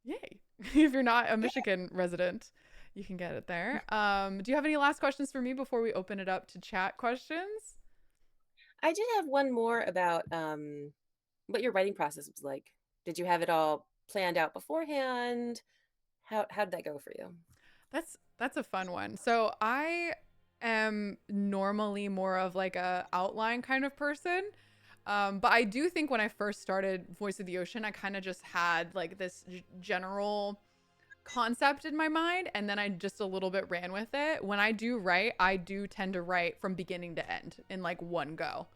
yay. If you're not a Michigan resident, you can get it there. Do you have any last questions for me before we open it up to chat questions? I did have one more about what your writing process was like. Did you have it all planned out beforehand? How did that go for you? That's a fun one. So I am normally more of like a outline kind of person. But I do think when I first started Voice of the Ocean, I kind of just had like this general concept in my mind, and then I just a little bit ran with it. When I do write, I do tend to write from beginning to end in like one go.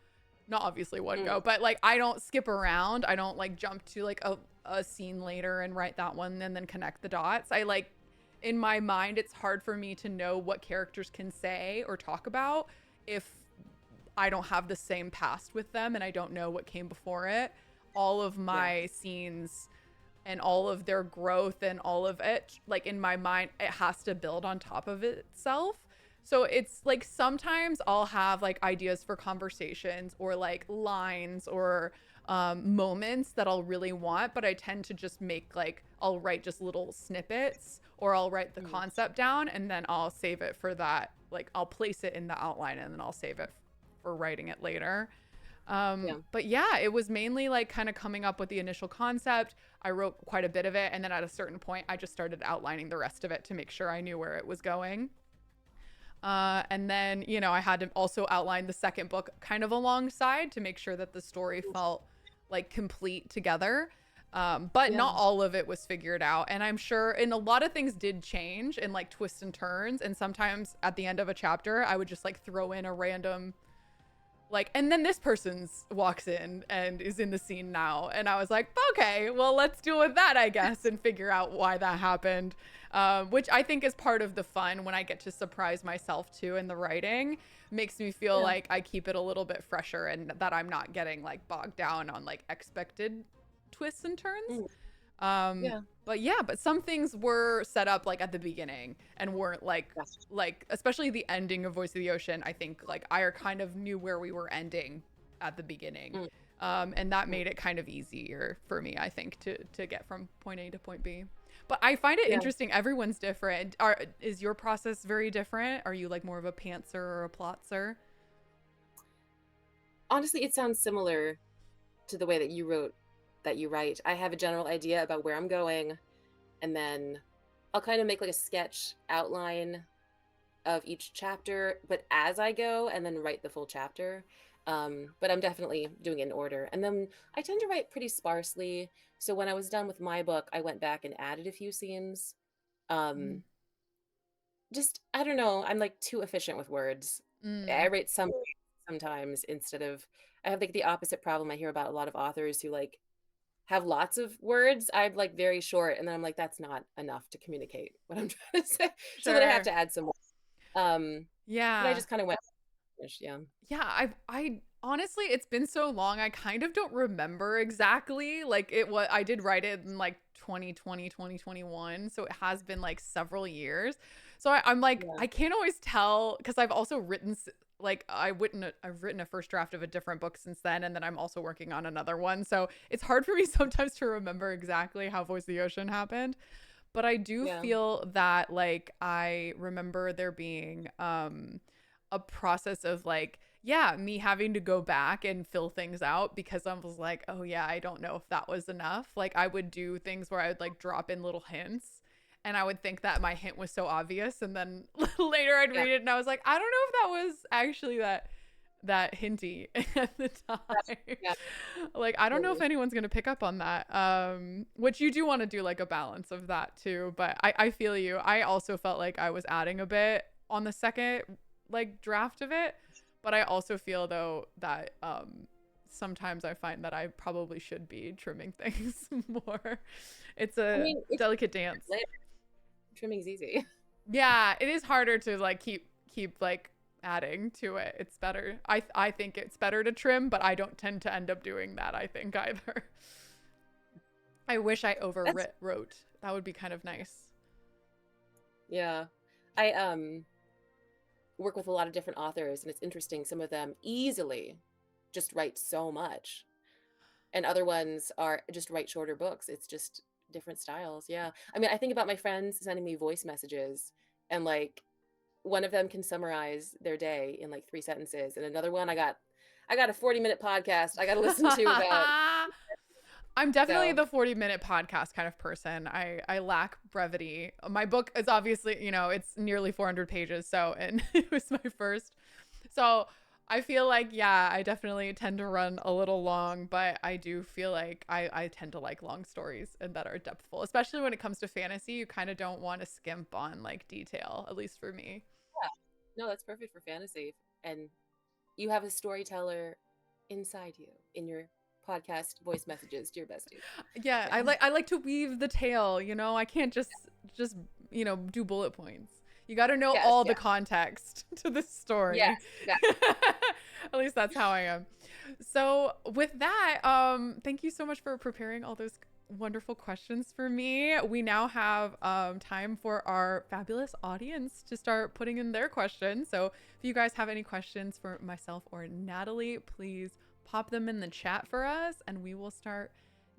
Not obviously one go, but like I don't skip around. I don't like jump to like a scene later and write that one and then connect the dots. I like in my mind, it's hard for me to know what characters can say or talk about if I don't have the same past with them and I don't know what came before it. All of Yeah. my scenes and all of their growth and all of it, like in my mind, it has to build on top of itself. So it's like sometimes I'll have like ideas for conversations or like lines or moments that I'll really want, but I tend to just make like, I'll write just little snippets or I'll write the Mm. concept down and then I'll save it for that. Like I'll place it in the outline and then I'll save it for writing it later. Yeah. But yeah, it was mainly like kind of coming up with the initial concept. I wrote quite a bit of it. And then at a certain point, I just started outlining the rest of it to make sure I knew where it was going. And then, you know, I had to also outline the second book kind of alongside to make sure that the story felt like complete together. But Yeah. not all of it was figured out. And I'm sure, and a lot of things did change and like twists and turns. And sometimes at the end of a chapter, I would just like throw in a random, like, and then this person's walks in and is in the scene now. And I was like, okay, well, let's deal with that, I guess, and figure out why that happened. Which I think is part of the fun when I get to surprise myself too in the writing. Makes me feel Yeah. like I keep it a little bit fresher and that I'm not getting like bogged down on like expected twists and turns. Mm. Um, Yeah. but some things were set up like at the beginning and weren't Yes. like especially the ending of Voice of the Ocean. I think like I kind of knew where we were ending at the beginning. Mm. And that Mm. made it kind of easier for me, I think, to get from point A to point B. But I find it Yeah. interesting. Everyone's different. Is your process very different? Are you like more of a pantser or a plotzer? Honestly, it sounds similar to the way that you write. I have a general idea about where I'm going, and then I'll kind of make like a sketch outline of each chapter, but as I go, and then write the full chapter. But I'm definitely doing it in order. And then I tend to write pretty sparsely. So when I was done with my book, I went back and added a few scenes. Mm. Um, just, I don't know, I'm like too efficient with words. I Mm. write sometimes instead of, I have like the opposite problem I hear about a lot of authors who like have lots of words. I'm like very short, and then I'm like, that's not enough to communicate what I'm trying to say. So then I have Sure. to add some more. But I Yeah. just kind of went, yeah. Yeah, I honestly, it's been so long. I kind of don't remember exactly. Like it what I did write it in like 2020, 2021, so it has been like several years. So I'm like Yeah. I can't always tell because I've also written like I've written a first draft of a different book since then, and then I'm also working on another one. So it's hard for me sometimes to remember exactly how Voice of the Ocean happened. But I do Yeah. feel that like I remember there being a process of like yeah, me having to go back and fill things out because I was like, oh yeah, I don't know if that was enough. Like I would do things where I would like drop in little hints and I would think that my hint was so obvious and then later I'd Yeah. read it and I was like, I don't know if that was actually that hinty at the That's, time. yeah. Like I don't know if Totally. anyone's gonna pick up on that. Which you do want to do like a balance of that too. But I feel you. I also felt like I was adding a bit on the second like draft of it. But I also feel though that sometimes I find that I probably should be trimming things more. It's I a mean, it's delicate dance. later. Trimming's easy. Yeah, it is harder to like keep like adding to it. It's better. I think it's better to trim, but I don't tend to end up doing that, I think either. I wish I That's wrote. That would be kind of nice. yeah. I work with a lot of different authors, and it's interesting. Some of them easily just write so much, and other ones are just write shorter books. It's just different styles. Yeah. I mean, I think about my friends sending me voice messages, and like one of them can summarize their day in like 3 sentences, and another one I got a 40-minute podcast I got to listen to about. I'm definitely So the 40-minute podcast kind of person. I lack brevity. My book is obviously, it's nearly 400 pages, so and it was my first. So, I feel like yeah, I definitely tend to run a little long, but I do feel like I tend to like long stories and that are depthful, especially when it comes to fantasy. You kind of don't want to skimp on like detail, at least for me. yeah, no, that's perfect for fantasy. And you have a storyteller inside you in your podcast voice messages to your bestie. Yeah, Yeah. I like to weave the tale, I can't just, do bullet points. You got to know Yes, all the yeah. context to the Yes, story. exactly. At least that's how I am. So, with that, thank you so much for preparing all those wonderful questions for me. We now have time for our fabulous audience to start putting in their questions. So, if you guys have any questions for myself or Natalie, please pop them in the chat for us and we will start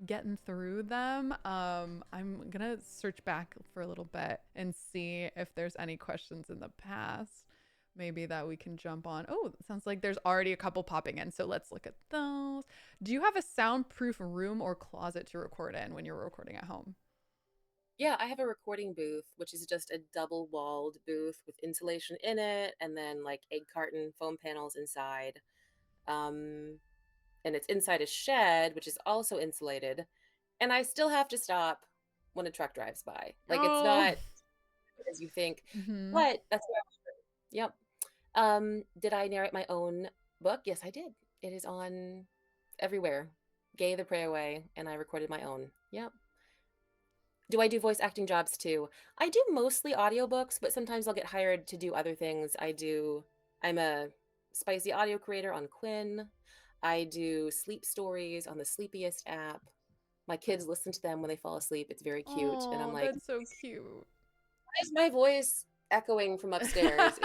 getting through them. I'm gonna search back for a little bit and see if there's any questions in the past maybe that we can jump on. Oh, it sounds like there's already a couple popping in, so let's look at those. Do you have a soundproof room or closet to record in when you're recording at home? Yeah, I have a recording booth, which is just a double-walled booth with insulation in it, and then like egg carton foam panels inside. And it's inside a shed, which is also insulated. And I still have to stop when a truck drives by. Like, it's Oh. not as you think, Hmm. but that's what I Yep. Did I narrate my own book? Yes, I did. It is on everywhere. Gay the Pray Away, and I recorded my own. Yep. Do I do voice acting jobs too? I do mostly audiobooks, but sometimes I'll get hired to do other things. I'm a spicy audio creator on Quinn. I do sleep stories on the Sleepiest app. My kids listen to them when they fall asleep. It's very cute. And I'm Oh, like, that's so cute. why is my voice echoing from upstairs?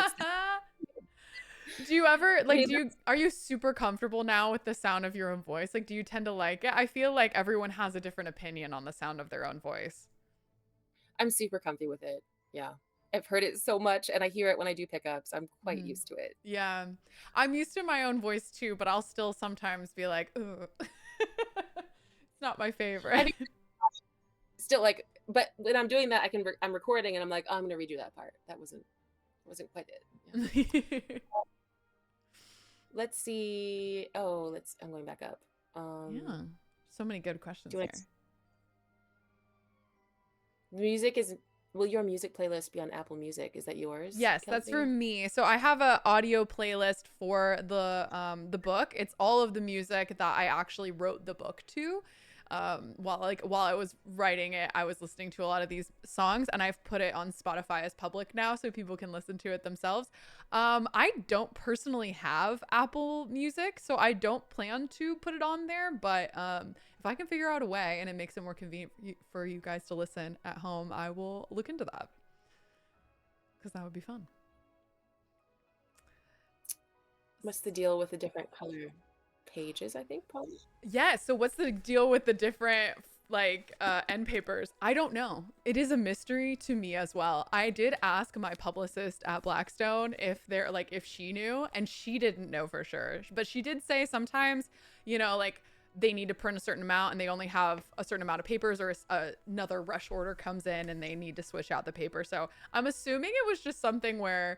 It's Do you ever like okay. are you super comfortable now with the sound of your own voice? Like do you tend to like it? I feel like everyone has a different opinion on the sound of their own voice. I'm super comfy with it. Yeah. I've heard it so much and I hear it when I do pickups. I'm quite Mhm. used to it. Yeah. I'm used to my own voice too, but I'll still sometimes be like, "Ugh." It's not my I favorite. mean, still like, but when I'm doing that, I'm recording and I'm like, oh, I'm gonna redo that part. That wasn't quite it. Yeah. Let's see. Oh, I'm going back up. Yeah. So many good Do questions you want here. music is will your music playlist be on Apple Music? Is that yours, Yes, that's for Kelsey? me. So I have a audio playlist for the book. It's all of the music that I actually wrote the book to. While I was writing it, I was listening to a lot of these songs, and I've put it on Spotify as public now, so people can listen to it themselves. I don't personally have Apple Music, so I don't plan to put it on there. But if I can figure out a way and it makes it more convenient for you guys to listen at home, I will look into that because that would be fun. What's the deal with the different color pages? I think probably. Yeah, so what's the deal with the different end papers? I don't know. It is a mystery to me as well. I did ask my publicist at Blackstone if they're like if she knew, and she didn't know for sure. But she did say sometimes, like they need to print a certain amount and they only have a certain amount of papers, or another rush order comes in and they need to switch out the paper. So I'm assuming it was just something where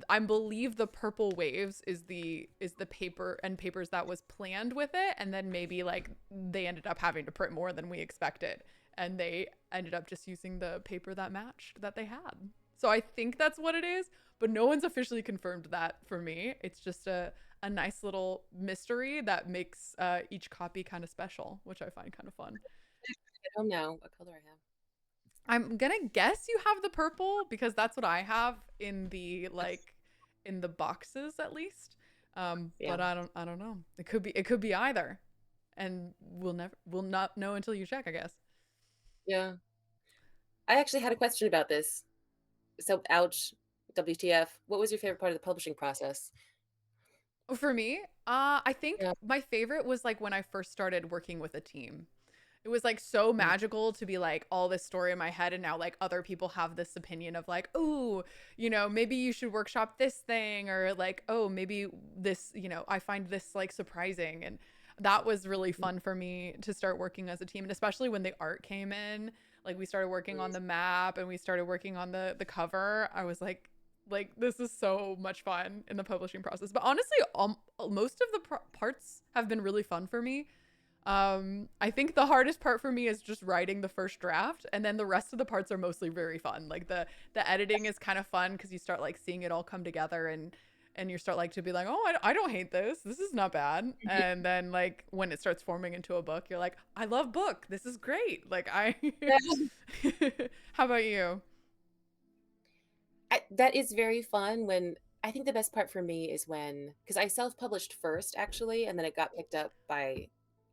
I believe the purple waves is the paper and papers that was planned with it, and then maybe like they ended up having to print more than we expected, and they ended up just using the paper that matched that they had. So I think that's what it is, but no one's officially confirmed that for me. It's just a nice little mystery that makes each copy kind of special, which I find kind of fun. At home now. What color I have? I'm gonna guess you have the purple because that's what I have in the boxes at least. Yeah. But I don't know. It could be either, and we'll not know until you check, I guess. Yeah. I actually had a question about this. So, ouch, WTF. What was your favorite part of the publishing process? For me, I think Yeah. my favorite was like when I first started working with a team. It was like so Mm. magical to be like all this story in my head, and now like other people have this opinion of like, oh, maybe you should workshop this thing, or like, oh, maybe this, I find this like surprising. And that was really fun for me to start working as a team, and especially when the art came in, like we started working on the map and we started working on the cover. I was like this is so much fun in the publishing process. But honestly, most of the parts have been really fun for me. I think the hardest part for me is just writing the first draft, and then the rest of the parts are mostly very fun. Like the editing is kind of fun because you start like seeing it all come together, and you start like to be like, oh, I don't hate this. This is not bad. And then like when it starts forming into a book, you're like, I love book. This is great. Like I. How about you? That is very fun when I think the best part for me is when, because I self-published first actually, and then it got picked up by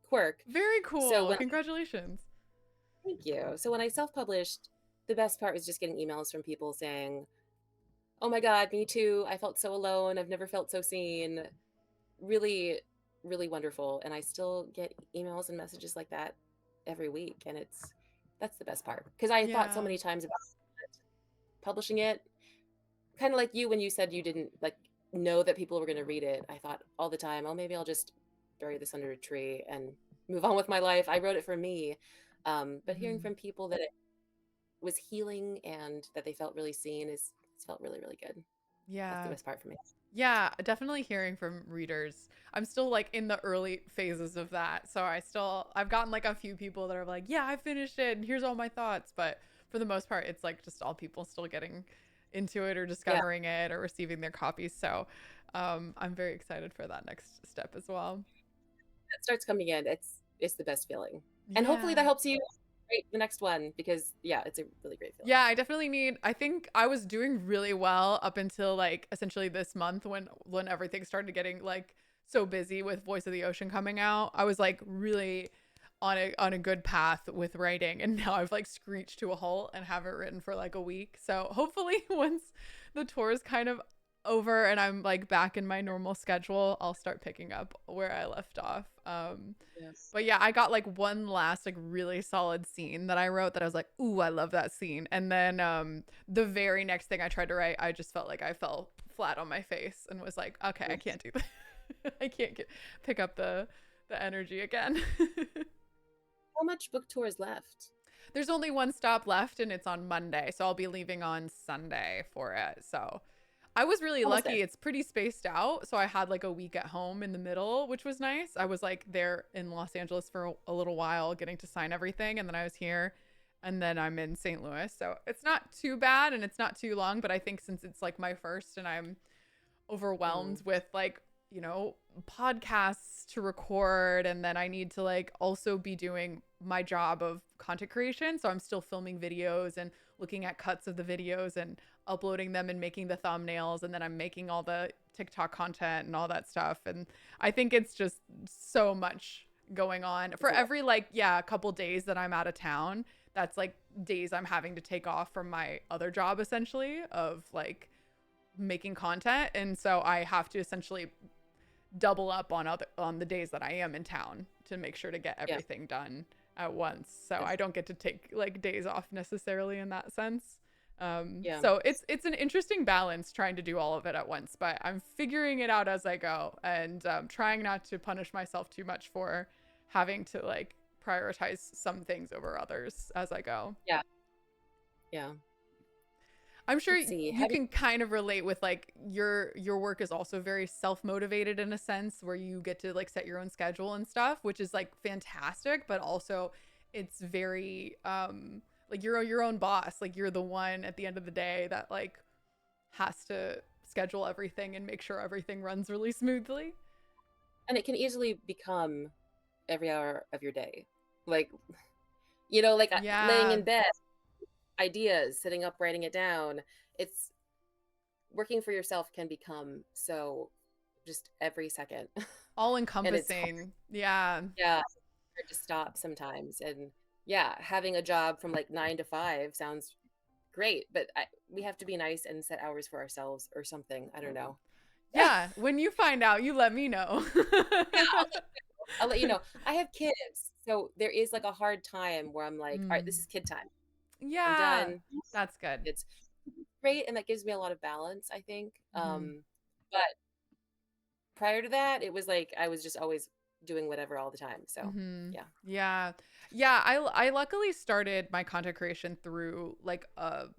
Quirk. Very So cool. Congratulations. thank you. So when I self-published, the best part was just getting emails from people saying, "Oh my God, me too. I felt so alone. I've never felt so seen." Really, really wonderful. And I still get emails and messages like that every week, and that's the best part because I thought so Yeah. many times about publishing it. Kind of like you when you said you didn't like know that people were going to read it. I thought all the time, oh, maybe I'll just bury this under a tree and move on with my life. I wrote it for me. But hearing Mhm. from people that it was healing and that they felt really seen is it's felt really, really good. That's the Yeah. best part for me. Yeah, definitely hearing from readers. I'm still like in the early phases of that. So I've gotten like a few people that are like, "Yeah, I finished it and here's all my thoughts." But for the most part, it's like just all people still getting into it or Yeah, discovering it or receiving their copies. So, I'm very excited for that next step as well. that starts coming in. It's the best feeling. And hopefully that Yeah. helps you write the next one because yeah, it's a really great Yeah, feeling. I definitely need I think I was doing really well up until like essentially this month when everything started getting like so busy with Voice of the Ocean coming out. I was like really on a good path with writing and now I've like screeched to a halt and haven't written for like a week. So hopefully once the tour is kind of over and I'm like back in my normal schedule, I'll start picking up where I left off. Yes. But yeah, I got like one last like really solid scene that I wrote that I was like, "Ooh, I love that scene." And then the very next thing I tried to write, I just felt like I fell flat on my face and was like, "Okay, I can't do that. I can't pick up the energy again." How much book tour is left? There's only one stop left and it's on Monday, so I'll be leaving on Sunday for it. So I was really Almost there. lucky. It's pretty spaced out. So I had like a week at home in the middle, which was nice. I was like there in Los Angeles for a little while getting to sign everything. And then I was here and then I'm in St. Louis. So it's not too bad and it's not too long. But I think since it's like my first and I'm Mm. overwhelmed with like, podcasts to record. And then I need to like also be doing my job of content creation. So I'm still filming videos and looking at cuts of the videos and uploading them and making the thumbnails. And then I'm making all the TikTok content and all that stuff. And I think it's just so much going on It's for a lot. every like, yeah, a couple days that I'm out of town. That's like days I'm having to take off from my other job essentially of like making content, and so I have to essentially double up on the days that I am in town to make sure to get Yeah. everything done at once. So Yes. I don't get to take like days off necessarily in that sense. Yeah. So it's an interesting balance trying to do all of it at once, but I'm figuring it out as I go and trying not to punish myself too much for having to like prioritize some things over others as I go. Yeah. Yeah. I'm sure Let's see. you How do can kind of relate with like your work is also very self-motivated in a sense where you get to like set your own schedule and stuff, which is like fantastic, but also it's very like you're your own boss. Like you're the one at the end of the day that like has to schedule everything and make sure everything runs really smoothly. and it can easily become every hour of your day. Like, like laying Yeah, in bed, ideas, sitting up, writing it down. It's working for yourself can become so just every second. all And it's hard, encompassing. Yeah. yeah, hard to stop sometimes. And yeah, having a job from like 9 to 5 sounds great, but we have to be nice and set hours for ourselves or something. I don't know. Yeah, when you find out, you let me know. Yeah, I'll let you know. I have kids, so there is like a hard time where I'm like, all right, this Mm. is kid time. I'm Yeah, done. that's good. It's great, and that gives me a lot of balance, I think. Mhm. But prior to that, it was like I was just always doing whatever all the time. So Mhm. yeah, Yeah. Yeah, I luckily started my content creation through like a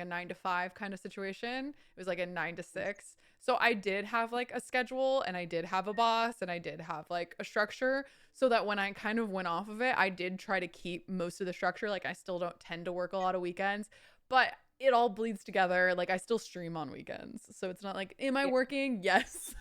9 to 5 kind of situation. It was like a 9 to 6. So I did have like a schedule and I did have a boss and I did have like a structure so that when I kind of went off of it, I did try to keep most of the structure. Like I still don't tend to work a lot of weekends, but it all bleeds together. Like I still stream on weekends. So it's not like, am I yeah, working? Yes.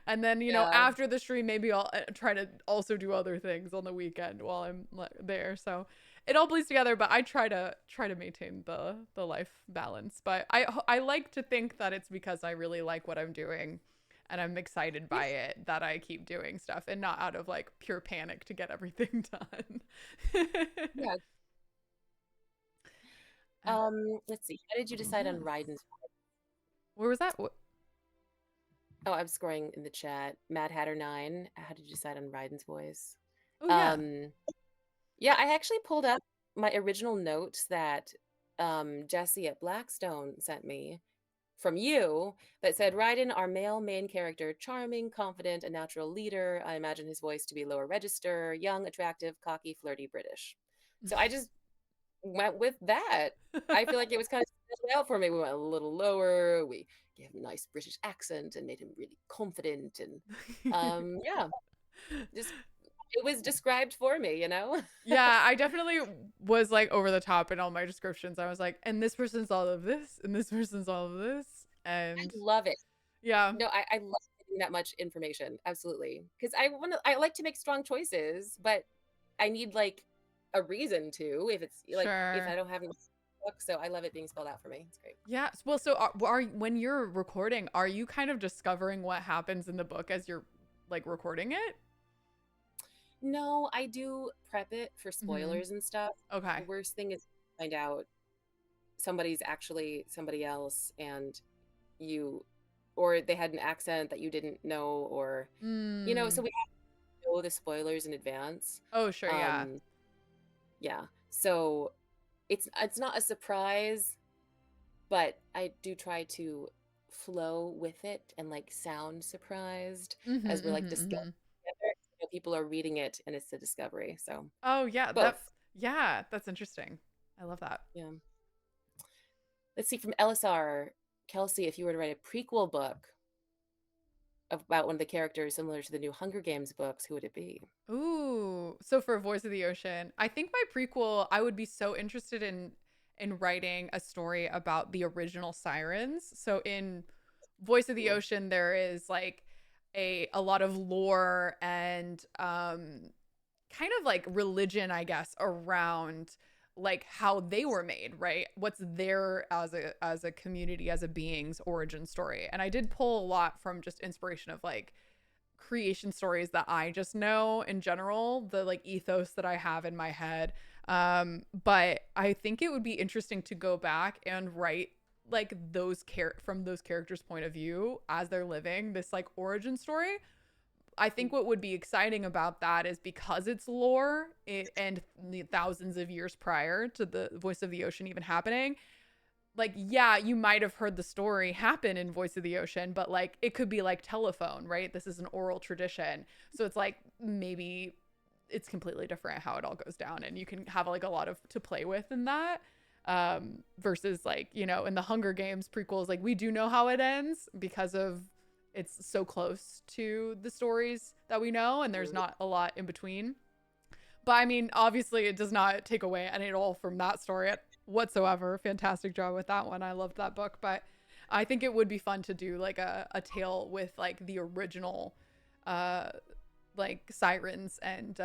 And then, yeah, after the stream, maybe I'll try to also do other things on the weekend while I'm there. So it all bleeds together, but I try to maintain the life balance. But I like to think that it's because I really like what I'm doing and I'm excited yeah, by it that I keep doing stuff and not out of like pure panic to get everything done. yeah. Let's see. How did you decide on Yes. Ryden's? Where was that? Oh, I'm scoring in the chat. Mad Hatter 9. How did you decide on Ryden's voice? Oh yeah. Um, yeah, I actually pulled up my original notes that Jesse at Blackstone sent me from you that said Ryden, our male main character, charming, confident, a natural leader. I imagine his voice to be lower register, young, attractive, cocky, flirty, British. So I just went with that. I feel like it was kind of it out for me. We went a little lower. We gave him a nice British accent and made him really confident. And yeah, just it was described for me, you know? Yeah, I definitely was like over the top in all my descriptions. I was like, and this person's all of this, and this person's all of this. I And love it. yeah, No, I love getting that much information. Absolutely. Because I like to make strong choices, but I need like a reason to if it's like if I sure. don't have any book. So I love it being spelled out for me. It's great. Yeah. Well, so are when you're recording, are you kind of discovering what happens in the book as you're like recording it? No, I do prep it for Mm-hmm. spoilers and stuff. The Okay. worst thing is to find out somebody's actually somebody else and you or they had an accent that you didn't know or so Mm. we have to know the spoilers in advance. Oh, sure. Yeah. Um yeah. So it's not a surprise, but I do try to flow with it and like sound surprised Mm-hmm, as we're like mm-hmm, discussing mm-hmm. together. People are reading it and it's a discovery. So Oh, yeah. both. Yeah, that's interesting. I love that. Yeah. Let's see from LSR. Kelsey, if you were to write a prequel book about one of the characters similar to the new Hunger Games books, who would it be? Ooh, so for Voice of the Ocean, I think my prequel, I would be so interested in writing a story about the original sirens. So in Voice of the Ooh. Ocean, there is like a lot of lore and kind of like religion, I guess, around like how they were made, right? What's their as a community, as a being's origin story. And I did pull a lot from just inspiration of like creation stories that I just know in general, the like ethos that I have in my head. But I think it would be interesting to go back and write like from those characters' point of view as they're living this like origin story. I think what would be exciting about that is because it's lore and thousands of years prior to the Voice of the Ocean even happening, like, yeah, you might have heard the story happen in Voice of the Ocean, but like it could be like telephone, right? This is an oral tradition. So it's like maybe it's completely different how it all goes down and you can have like a lot of to play with in that. Versus like, in the Hunger Games prequels, like we do know how it ends because of it's so close to the stories that we know and there's not a lot in between. But I mean, obviously, it does not take away any at all from that story whatsoever. Fantastic job with that one. I loved that book. But I think it would be fun to do like a tale with like the original, uh, like sirens and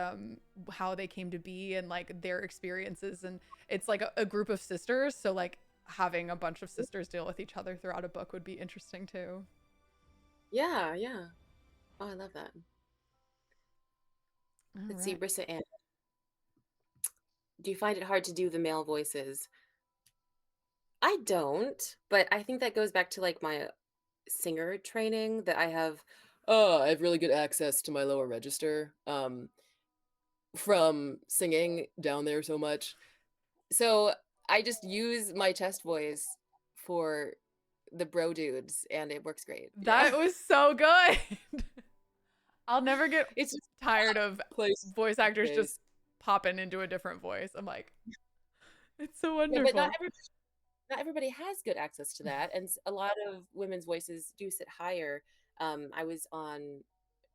how they came to be and like their experiences. And it's like a group of sisters. So like having a bunch of sisters deal with each other throughout a book would be interesting too. Yeah, yeah. Oh, I love that. All Let's see, right. Rissa Ann. Do you find it hard to do the male voices? I don't, but I think that goes back to like my singer training that I have really good access to my lower register from singing down there so much. So I just use my chest voice for the bro dudes and it works great. Yeah. That was so good. I'll never get It's just tired of place voice actors just face. popping into a different voice. I'm like, it's so Yeah, but wonderful. not everybody has good access to that, and a lot of women's voices do sit higher. I was on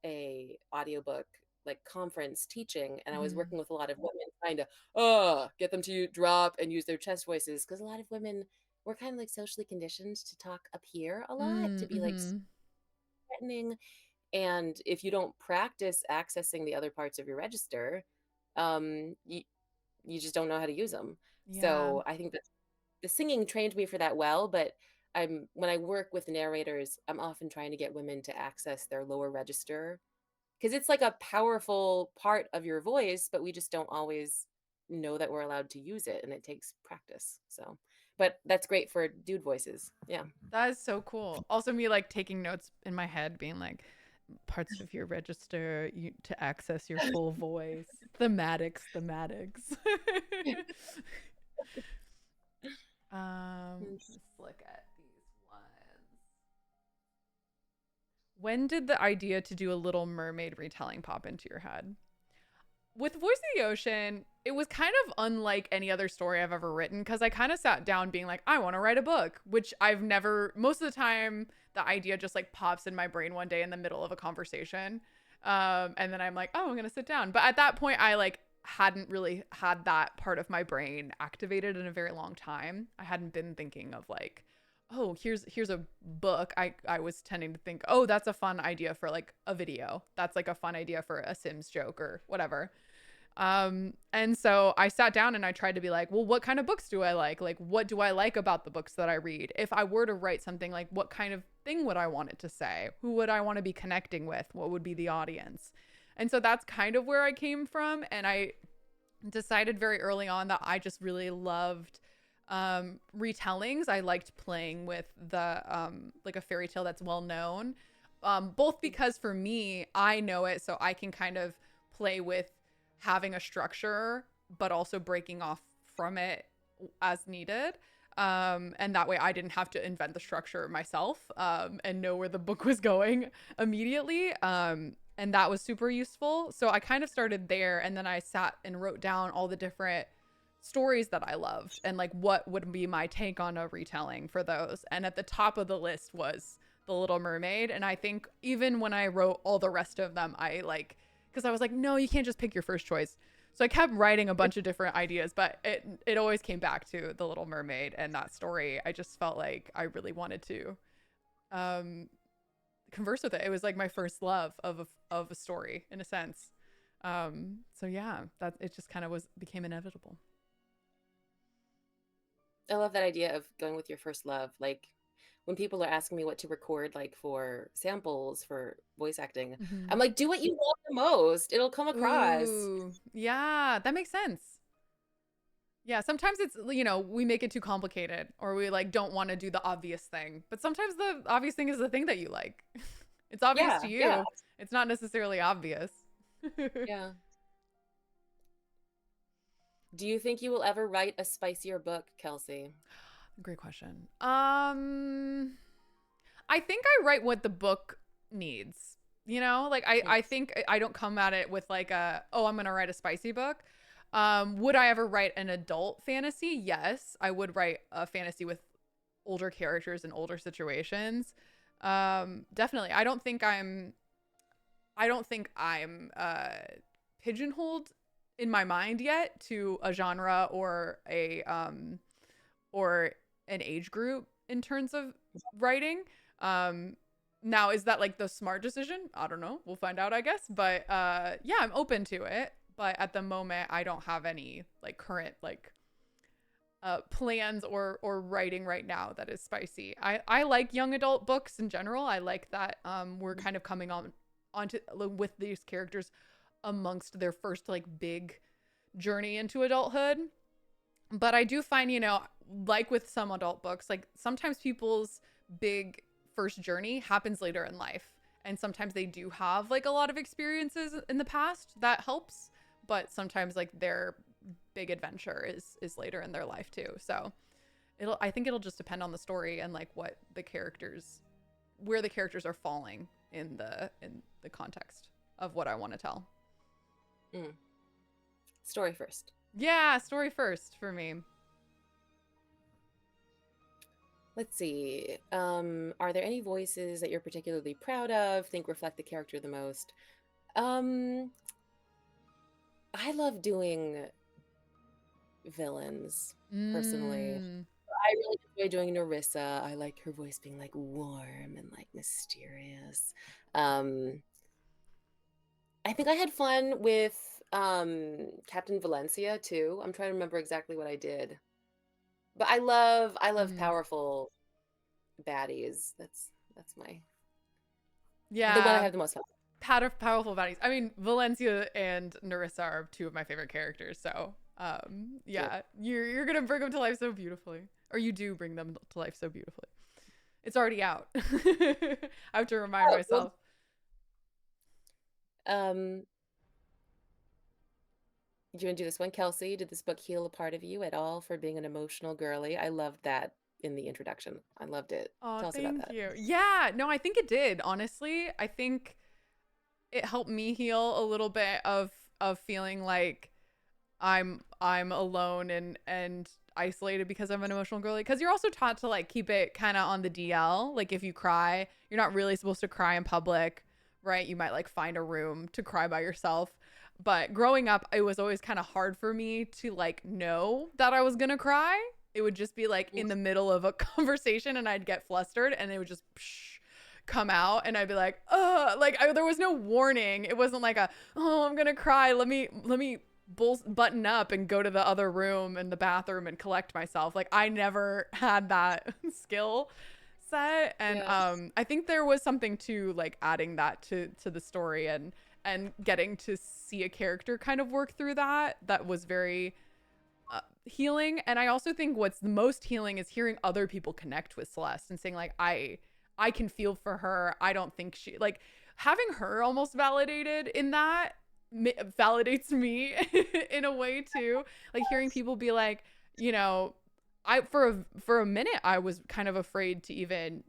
a audiobook like conference teaching, and I was Mhm. working with a lot of women trying to get them to drop and use their chest voices because a lot of women were kind of like socially conditioned to talk up here a lot, to be like Mhm. threatening, and if you don't practice accessing the other parts of your register, you just don't know how to use them. Yeah. So I think that the singing trained me for that well, but when I work with narrators, I'm often trying to get women to access their lower register because it's like a powerful part of your voice, but we just don't always know that we're allowed to use it and it takes practice. So, but that's great for dude voices. Yeah. That is so cool. Also me like taking notes in my head being like parts of your register to access your full voice. Thematics. Let's look at these ones. When did the idea to do a Little Mermaid retelling pop into your head? with Voice of the Ocean, it was kind of unlike any other story I've ever written because I kind of sat down being like, I want to write a book, which I've never, most of the time, the idea just like pops in my brain one day in the middle of a conversation. And then I'm like, oh, I'm going to sit down. But at that point, I like hadn't really had that part of my brain activated in a very long time. I hadn't been thinking of like, oh, here's a book. I was tending to think, oh, that's a fun idea for like a video. That's like a fun idea for a Sims joke or whatever. And so I sat down and I tried to be like, well, what kind of books do I like? Like, what do I like about the books that I read? If I were to write something, like, what kind of thing would I want it to say? Who would I want to be connecting with? What would be the audience? And so that's kind of where I came from. And I decided very early on that I just really loved retellings. I liked playing with the like a fairy tale that's well known, both because for me, I know it, so I can kind of play with having a structure but also breaking off from it as needed, and that way I didn't have to invent the structure myself, and know where the book was going immediately, and that was super useful. So I kind of started there, and then I sat and wrote down all the different stories that I loved and like what would be my take on a retelling for those. And at the top of the list was The Little Mermaid. And I think even when I wrote all the rest of them, I like, because I was like, no, you can't just pick your first choice. So I kept writing a bunch of different ideas, but it always came back to The Little Mermaid and that story. I just felt like I really wanted to converse with it. It was like my first love of a story in a sense. So yeah, that it just kind of became inevitable. I love that idea of going with your first love. Like when people are asking me what to record, like for samples for voice acting, I'm like, do what you love the most. It'll come across. Ooh, yeah, that makes sense. Yeah, sometimes it's, we make it too complicated or we like don't want to do the obvious thing. But sometimes the obvious thing is the thing that you like. It's obvious to you. Yeah. It's not necessarily obvious. Yeah. Do you think you will ever write a spicier book, Kelsey? Great question. I think I write what the book needs. Like I think I don't come at it with like I'm gonna write a spicy book. Would I ever write an adult fantasy? Yes, I would write a fantasy with older characters and older situations. Definitely. I don't think I'm pigeonholed in my mind yet to a genre or or an age group in terms of writing. Now is that like the smart decision? I don't know. We'll find out, I guess. But yeah, I'm open to it. But at the moment, I don't have any like current like plans or writing right now that is spicy. I like young adult books in general. I like that we're kind of coming onto with these characters amongst their first like big journey into adulthood. But I do find, like with some adult books, like sometimes people's big first journey happens later in life. And sometimes they do have like a lot of experiences in the past that helps. But sometimes like their big adventure is later in their life too. So I think it'll just depend on the story and like where the characters are falling in the context of what I want to tell. Story first. Yeah, story first for me. Let's see. Are there any voices that you're particularly proud of, think reflect the character the most? I love doing villains, personally. I really enjoy doing Narissa. I like her voice being like warm and like mysterious. I think I had fun with Captain Valencia too. I'm trying to remember exactly what I did. But I love powerful baddies. That's my the one I have the most fun. Powerful baddies. I mean, Valencia and Narissa are two of my favorite characters. So, yeah, you're gonna bring them to life so beautifully, or you do bring them to life so beautifully. It's already out. I have to remind myself. Do you want to do this one, Kelsey? Did this book heal a part of you at all for being an emotional girly? I loved that in the introduction. I loved it. Oh, tell us about that. Thank you. Yeah, no, I think it did. Honestly, I think it helped me heal a little bit of of feeling like I'm alone and isolated because I'm an emotional girly, because you're also taught to like keep it kind of on the DL. Like if you cry, you're not really supposed to cry in public, right? You might like find a room to cry by yourself. But growing up, it was always kind of hard for me to like know that I was gonna cry. It would just be like in the middle of a conversation and I'd get flustered and it would just come out and I'd be like, oh, like there was no warning. It wasn't like oh, I'm gonna cry. Let me button up and go to the other room in the bathroom and collect myself. Like I never had that skill set. And I think there was something to like adding that to the story and getting to see a character kind of work through that was very healing. And I also think what's the most healing is hearing other people connect with Celeste and saying like, I can feel for her. I don't think she, like, having her almost validated in that validates me in a way too. Like hearing people be like, you know, for a minute I was kind of afraid to even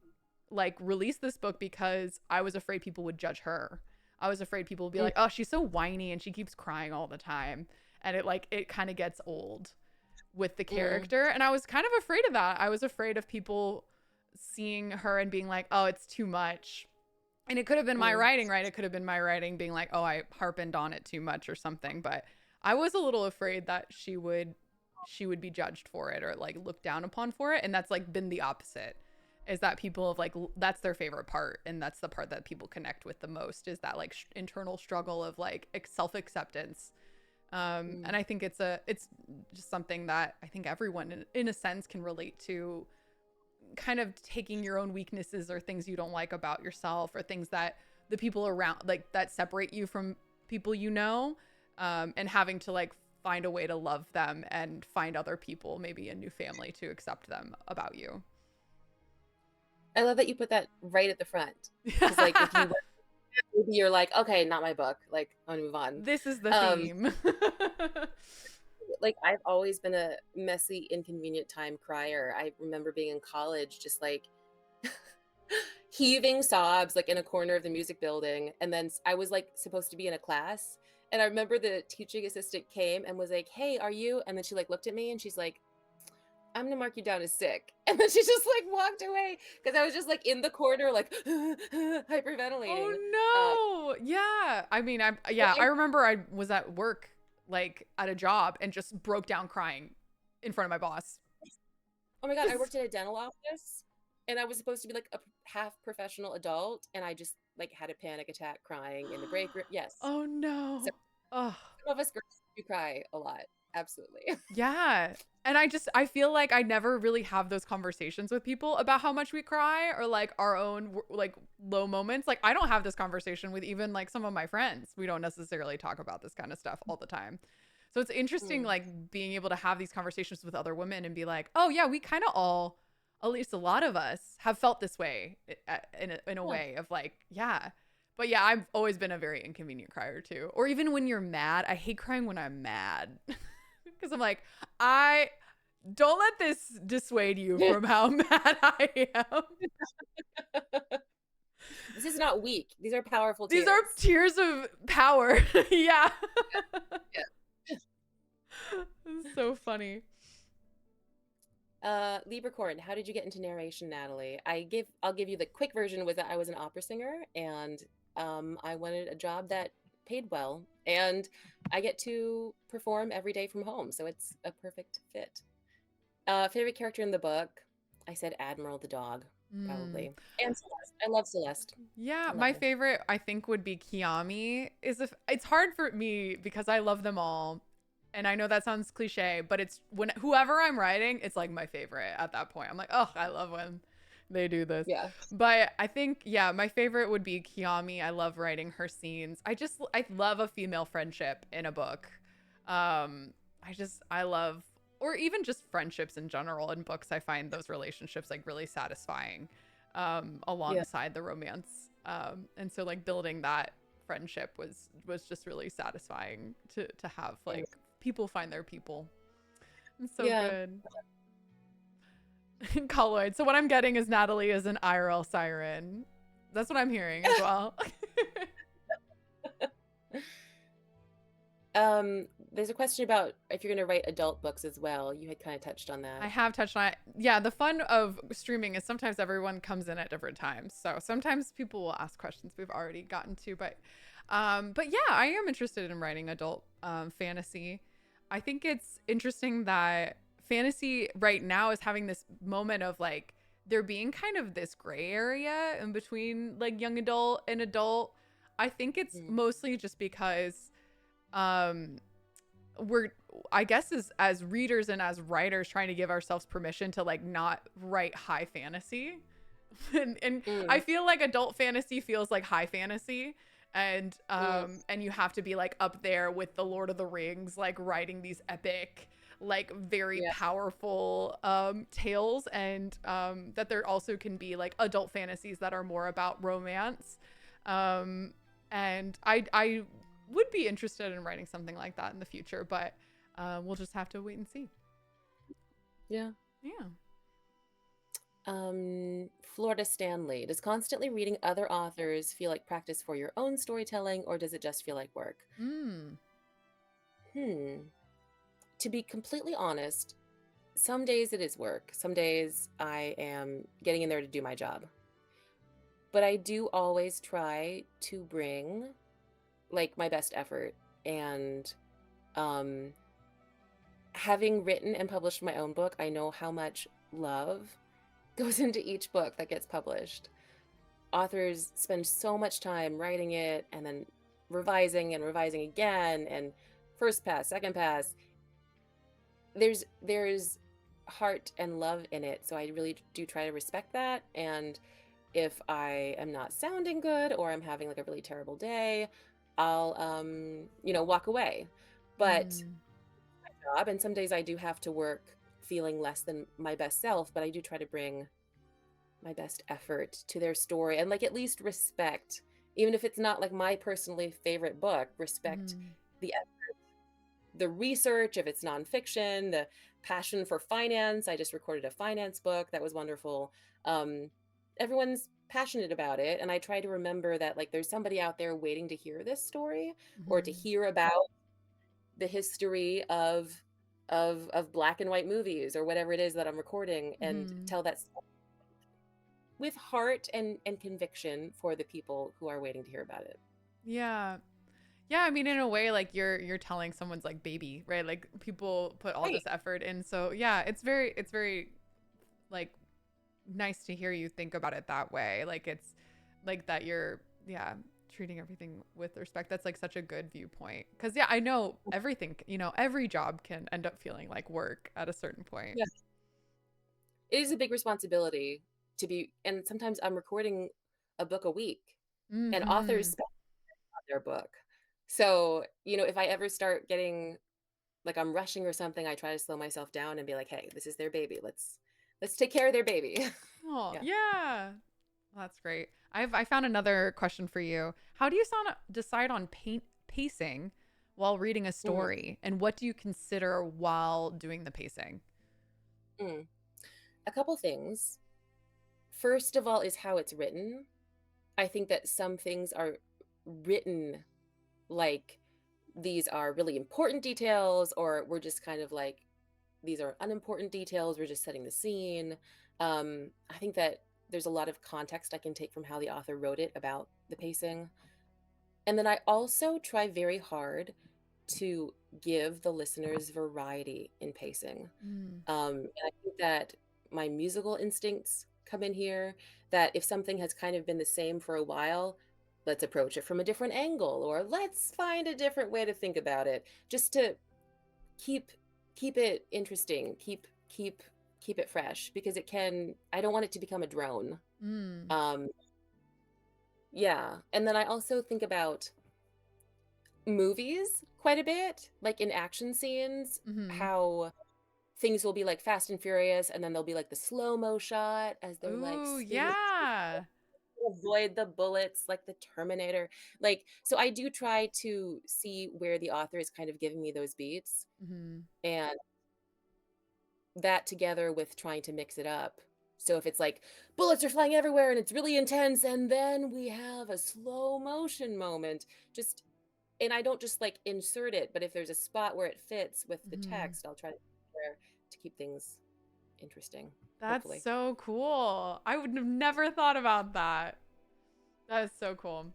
like release this book because I was afraid people would judge her. I was afraid people would be like, oh, she's so whiny and she keeps crying all the time. And it kind of gets old with the character. And I was kind of afraid of that. I was afraid of people seeing her and being like, oh, it's too much. And it could have been my writing, right? It could have been my writing being like, oh, I harpened on it too much or something. But I was a little afraid that she would be judged for it or like looked down upon for it. And that's like been the opposite, is that people have like, that's their favorite part. And that's the part that people connect with the most, is that like internal struggle of like self-acceptance. And I think it's just something that I think everyone in a sense can relate to, kind of taking your own weaknesses or things you don't like about yourself or things that the people around like that separate you from people, you know, and having to like find a way to love them and find other people, maybe a new family, to accept them about you. I love that you put that right at the front. Because like if you maybe you're like, okay, not my book, like I'm gonna move on. This is the theme. Like I've always been a messy, inconvenient time crier. I remember being in college, just like heaving sobs, like in a corner of the music building. And then I was like supposed to be in a class. And I remember the teaching assistant came and was like, hey, are you? And then she like looked at me and she's like, I'm gonna mark you down as sick. And then she just like walked away because I was just like in the corner, like hyperventilating. Oh no. Yeah. I mean, I remember I was at work, like at a job, and just broke down crying in front of my boss. Oh my God. I worked at a dental office and I was supposed to be like a half professional adult. And I just like had a panic attack crying in the break room. Yes. Oh no. So, some of us girls do cry a lot. Absolutely. Yeah. And I feel like I never really have those conversations with people about how much we cry or like our own like low moments. Like I don't have this conversation with even like some of my friends. We don't necessarily talk about this kind of stuff all the time. So it's interesting like being able to have these conversations with other women and be like, oh yeah, we kind of all, at least a lot of us, have felt this way in a way of like, yeah. But yeah, I've always been a very inconvenient crier too. Or even when you're mad, I hate crying when I'm mad. Because I'm like, I don't let this dissuade you from how mad I am. This is not weak. These are powerful tears. These are tears of power. Yeah. It's so funny. Liebercorn, how did you get into narration, Natalie? I'll give you the quick version. Was that I was an opera singer and I wanted a job that paid well, and I get to perform every day from home, so it's a perfect fit. Favorite character in the book, I said Admiral the dog, probably. And Celeste. I love Celeste. Yeah, my favorite I think would be Kiami. It's hard for me because I love them all. And I know that sounds cliche, but it's whoever I'm writing, it's like my favorite at that point. I'm like, oh, I love when they do this. Yeah. But I think, yeah, my favorite would be Kiami. I love writing her scenes. I love a female friendship in a book. I love, or even just friendships in general in books. I find those relationships like really satisfying alongside the romance. And so like building that friendship was just really satisfying to have like people find their people. It's so good. Colloid. So what I'm getting is Natalie is an IRL siren. That's what I'm hearing as well. There's a question about if you're going to write adult books as well. You had kind of touched on I that. have touched on it. Yeah, the fun of streaming is sometimes everyone comes in at different times. So sometimes people will ask questions we've already gotten to, but yeah, I am interested in writing adult fantasy. I think it's interesting that fantasy right now is having this moment of like there being kind of this gray area in between like young adult and adult. I think it's Mm. mostly just because um we're I guess as readers and as writers trying to give ourselves permission to like not write high fantasy. And I Mm. feel like adult fantasy feels like high fantasy, Mm. and you have to be like up there with the Lord of the Rings, like writing these epic, like very Yeah. powerful tales, and that there also can be like adult fantasies that are more about romance. um and I would be interested in writing something like that in the future, but we'll just have to wait and see. Yeah. Yeah. Florida Stanley, does constantly reading other authors feel like practice for your own storytelling, or does it just feel like work? Mm. Hmm. To be completely honest, some days it is work. Some days I am getting in there to do my job. But I do always try to bring like my best effort. And um having written and published my own book, I know how much love goes into each book that gets published. Authors spend so much time writing it and then revising and revising again, and first pass, second pass. There's heart and love in it, so I really do try to respect that. And if I am not sounding good or I'm having like a really terrible day, I'll walk away. But Mm. job, and some days I do have to work feeling less than my best self, but I do try to bring my best effort to their story and like at least respect, even if it's not like my personally favorite book, respect Mm. the the research, if it's nonfiction, the passion for finance. I just recorded a finance book that was wonderful. um Everyone's passionate about it, and I try to remember that like there's somebody out there waiting to hear this story, or to Mm. hear about the history of black and white movies or whatever it is that I'm recording, and Mm. tell that story with heart and conviction for the people who are waiting to hear about it. Yeah. Yeah, I mean in a way like you're telling someone's like baby, right? Like people put all Right. this effort in. So yeah, it's very like nice to hear you think about it that way. Like it's like that you're yeah, treating everything with respect. That's like such a good viewpoint. Cuz yeah, I know everything, every job can end up feeling like work at a certain point. Yeah. It is a big responsibility to be, and sometimes I'm recording a book a week, and authors Mhm. spend on their book. So, if I ever start getting like I'm rushing or something, I try to slow myself down and be like, "Hey, this is their baby. Let's take care of their baby." Oh, Yeah. yeah. That's great. I found another question for you. How do you decide on pacing while reading a Mm, story, and what do you consider while doing the pacing? mm. A couple things. First of all is how it's written. I think that some things are written like these are really important details, or we're just kind of like, these are unimportant details, we're just setting the scene. I think that there's a lot of context I can take from how the author wrote it about the pacing. And then I also try very hard to give the listeners variety in pacing. Mm. And I think that my musical instincts come in here, that if something has kind of been the same for a while, let's approach it from a different angle, or let's find a different way to think about it, just to keep keep it interesting, keep it fresh, because I don't want it to become a drone. Mm. Um, yeah. And then I also think about movies quite a bit, like in action scenes, Mhm. how things will be like Fast and Furious, and then there'll be like the slow-mo shot as they're like Ooh, speeding yeah. to avoid the bullets, like the Terminator. Like, so I do try to see where the author is kind of giving me those beats, Mhm. and that together with trying to mix it up. So if it's like bullets are flying everywhere and it's really intense, and then we have a slow motion moment, just and I don't just like insert it, but if there's a spot where it fits with the Mhm. text, I'll try to keep things interesting, That's hopefully. so cool. I would have never thought about that. That is so cool.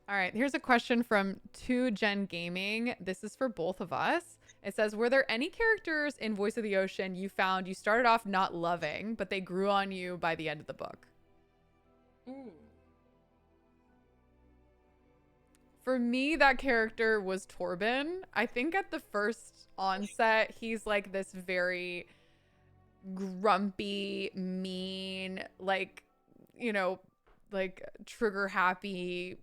All right, here's a question from 2Gen Gaming. This is for both of us. It says, were there any characters in Voice of the Ocean you found you started off not loving, but they grew on you by the end of the book? Mm. For me, that character was Torben. I think at the first onset, he's like this very grumpy, mean, like, you know, like trigger happy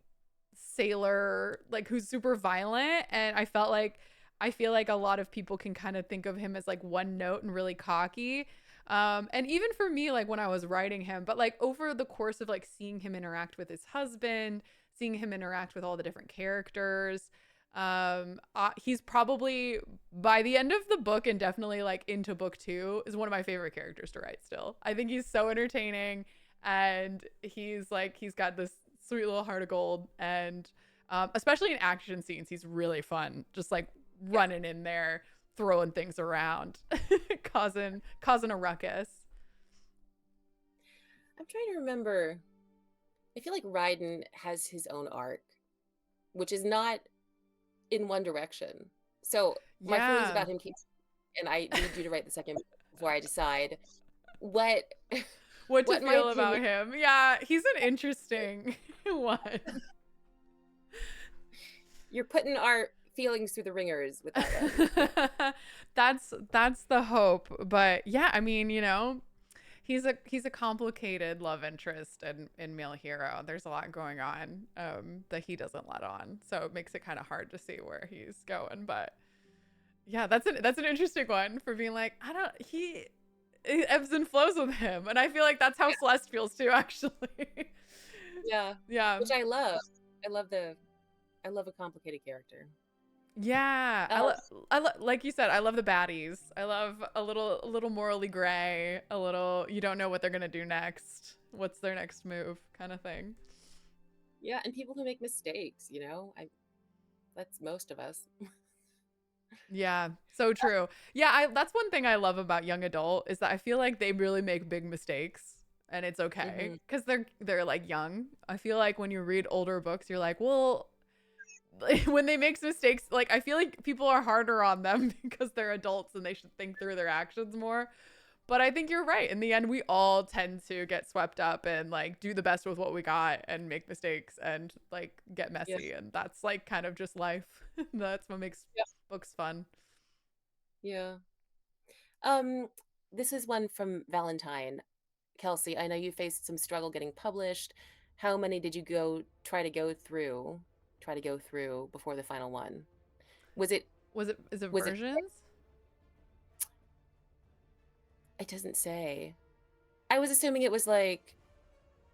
sailor, like who's super violent. And I feel like a lot of people can kind of think of him as like one note and really cocky. And even for me, like when I was writing him, but like over the course of like seeing him interact with his husband, seeing him interact with all the different characters, he's probably by the end of the book and definitely like into book 2 is one of my favorite characters to write still. I think he's so entertaining, and he's got this sweet little heart of gold, and especially in action scenes he's really fun, just like Yeah. running in there, throwing things around, causing a ruckus. I'm trying to remember. I feel like Raiden has his own arc, which is not in one direction. So my feelings Yeah. about him keep, and I need you to write the second book before I decide what What to what my feel opinion. about him. Yeah, he's an interesting one. You're putting our feelings through the ringers with that one. That's the hope. But yeah, I mean, he's a complicated love interest in Male Hero. There's a lot going on that he doesn't let on. So it makes it kind of hard to see where he's going. But yeah, that's an interesting one for being like, I don't he it ebbs and flows with him. And I feel like that's how Celeste feels too, actually. Yeah, Yeah. which I love. I love a complicated character. Yeah, Um, like you said, I love the baddies. I love a little morally gray, a little you don't know what they're gonna do next, what's their next move, kind of thing. yeah, and people who make mistakes, I that's most of us. Yeah, so true. Yeah, I that's one thing I love about young adult is that I feel like they really make big mistakes, and it's okay Hmm. because they're like young. I feel like when you read older books, you're like, well, when they make mistakes, like I feel like people are harder on them because they're adults and they should think through their actions more. But I think you're right. In the end, we all tend to get swept up and like do the best with what we got and make mistakes and like get Yeah. messy. And that's like kind of just life. That's what makes Yeah. books fun. Yeah. Um, this is one from Valentine. Kelsey, I know you faced some struggle getting published. How many did you try to go through before the final one? Was it Is it was it versions? it doesn't say. I was assuming it was like,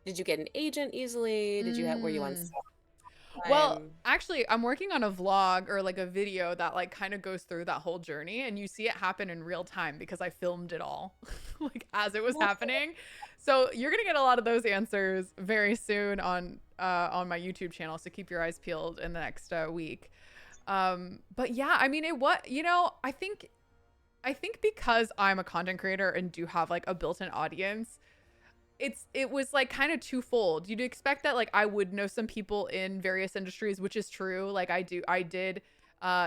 did you get an agent easily? Were you on Mm. set Well, time? actually, I'm working on a vlog or like a video that like kind of goes through that whole journey, and you see it happen in real time because I filmed it all like as it was happening. So you're gonna get a lot of those answers very soon on my YouTube channel. So keep your eyes peeled in the next week. But yeah, I mean, I think because I'm a content creator and do have like a built-in audience, it was like kind of twofold. You'd expect that like I would know some people in various industries, which is true. Like I did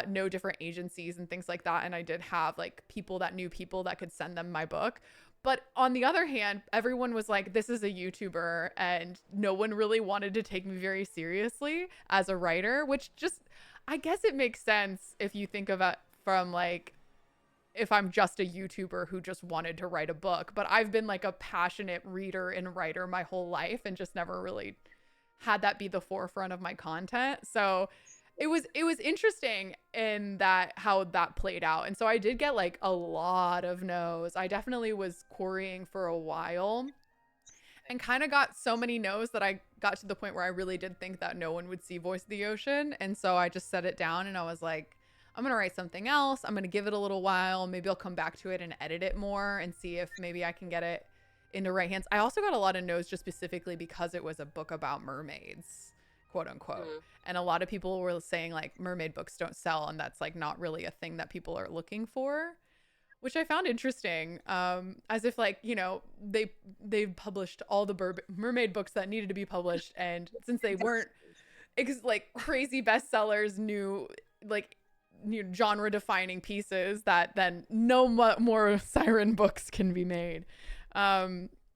know different agencies and things like that, and I did have like people that knew people that could send them my book. But on the other hand, everyone was like, this is a YouTuber, and no one really wanted to take me very seriously as a writer, which just, I guess it makes sense if you think of it from like, if I'm just a YouTuber who just wanted to write a book, but I've been like a passionate reader and writer my whole life and just never really had that be the forefront of my content. So it was interesting in that how that played out. And so I did get like a lot of no's. I definitely was quarrying for a while and kind of got so many no's that I got to the point where I really did think that no one would see Voice of the Ocean. And so I just set it down and I was like, I'm going to write something else. I'm going to give it a little while. Maybe I'll come back to it and edit it more and see if maybe I can get it into right hands. I also got a lot of no's just specifically because it was a book about mermaids. quote unquote. Mm. And a lot of people were saying like mermaid books don't sell, and that's like not really a thing that people are looking for, which I found interesting. As if like, you know, they published all the mermaid books that needed to be published, and since they weren't like crazy bestsellers, like new genre defining pieces, that then no more siren books can be made.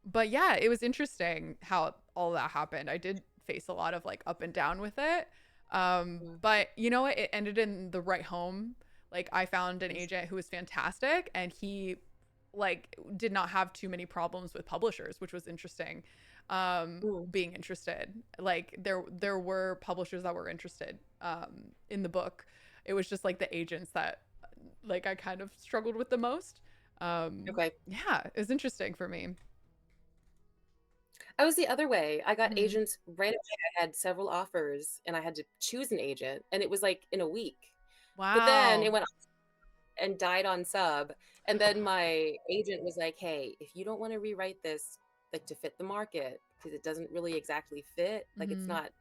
But yeah, it was interesting how all that happened. I did face a lot of like up and down with it. Mm. But you know what? It ended in the right home. Like I found an agent who was fantastic, and he like did not have too many problems with publishers, which was interesting. Mm. Being interested, like there were publishers that were interested in the book. It was just like the agents that like I kind of struggled with the most. Okay. Yeah, it was interesting for me. I was the other way. I got Mhm. agents right away. I had several offers and I had to choose an agent, and it was like in a week. But then it Wow. went and died on sub. And then my agent was like, "Hey, if you don't want to rewrite this like to fit the market, because it doesn't really exactly fit, like it's Hmm. not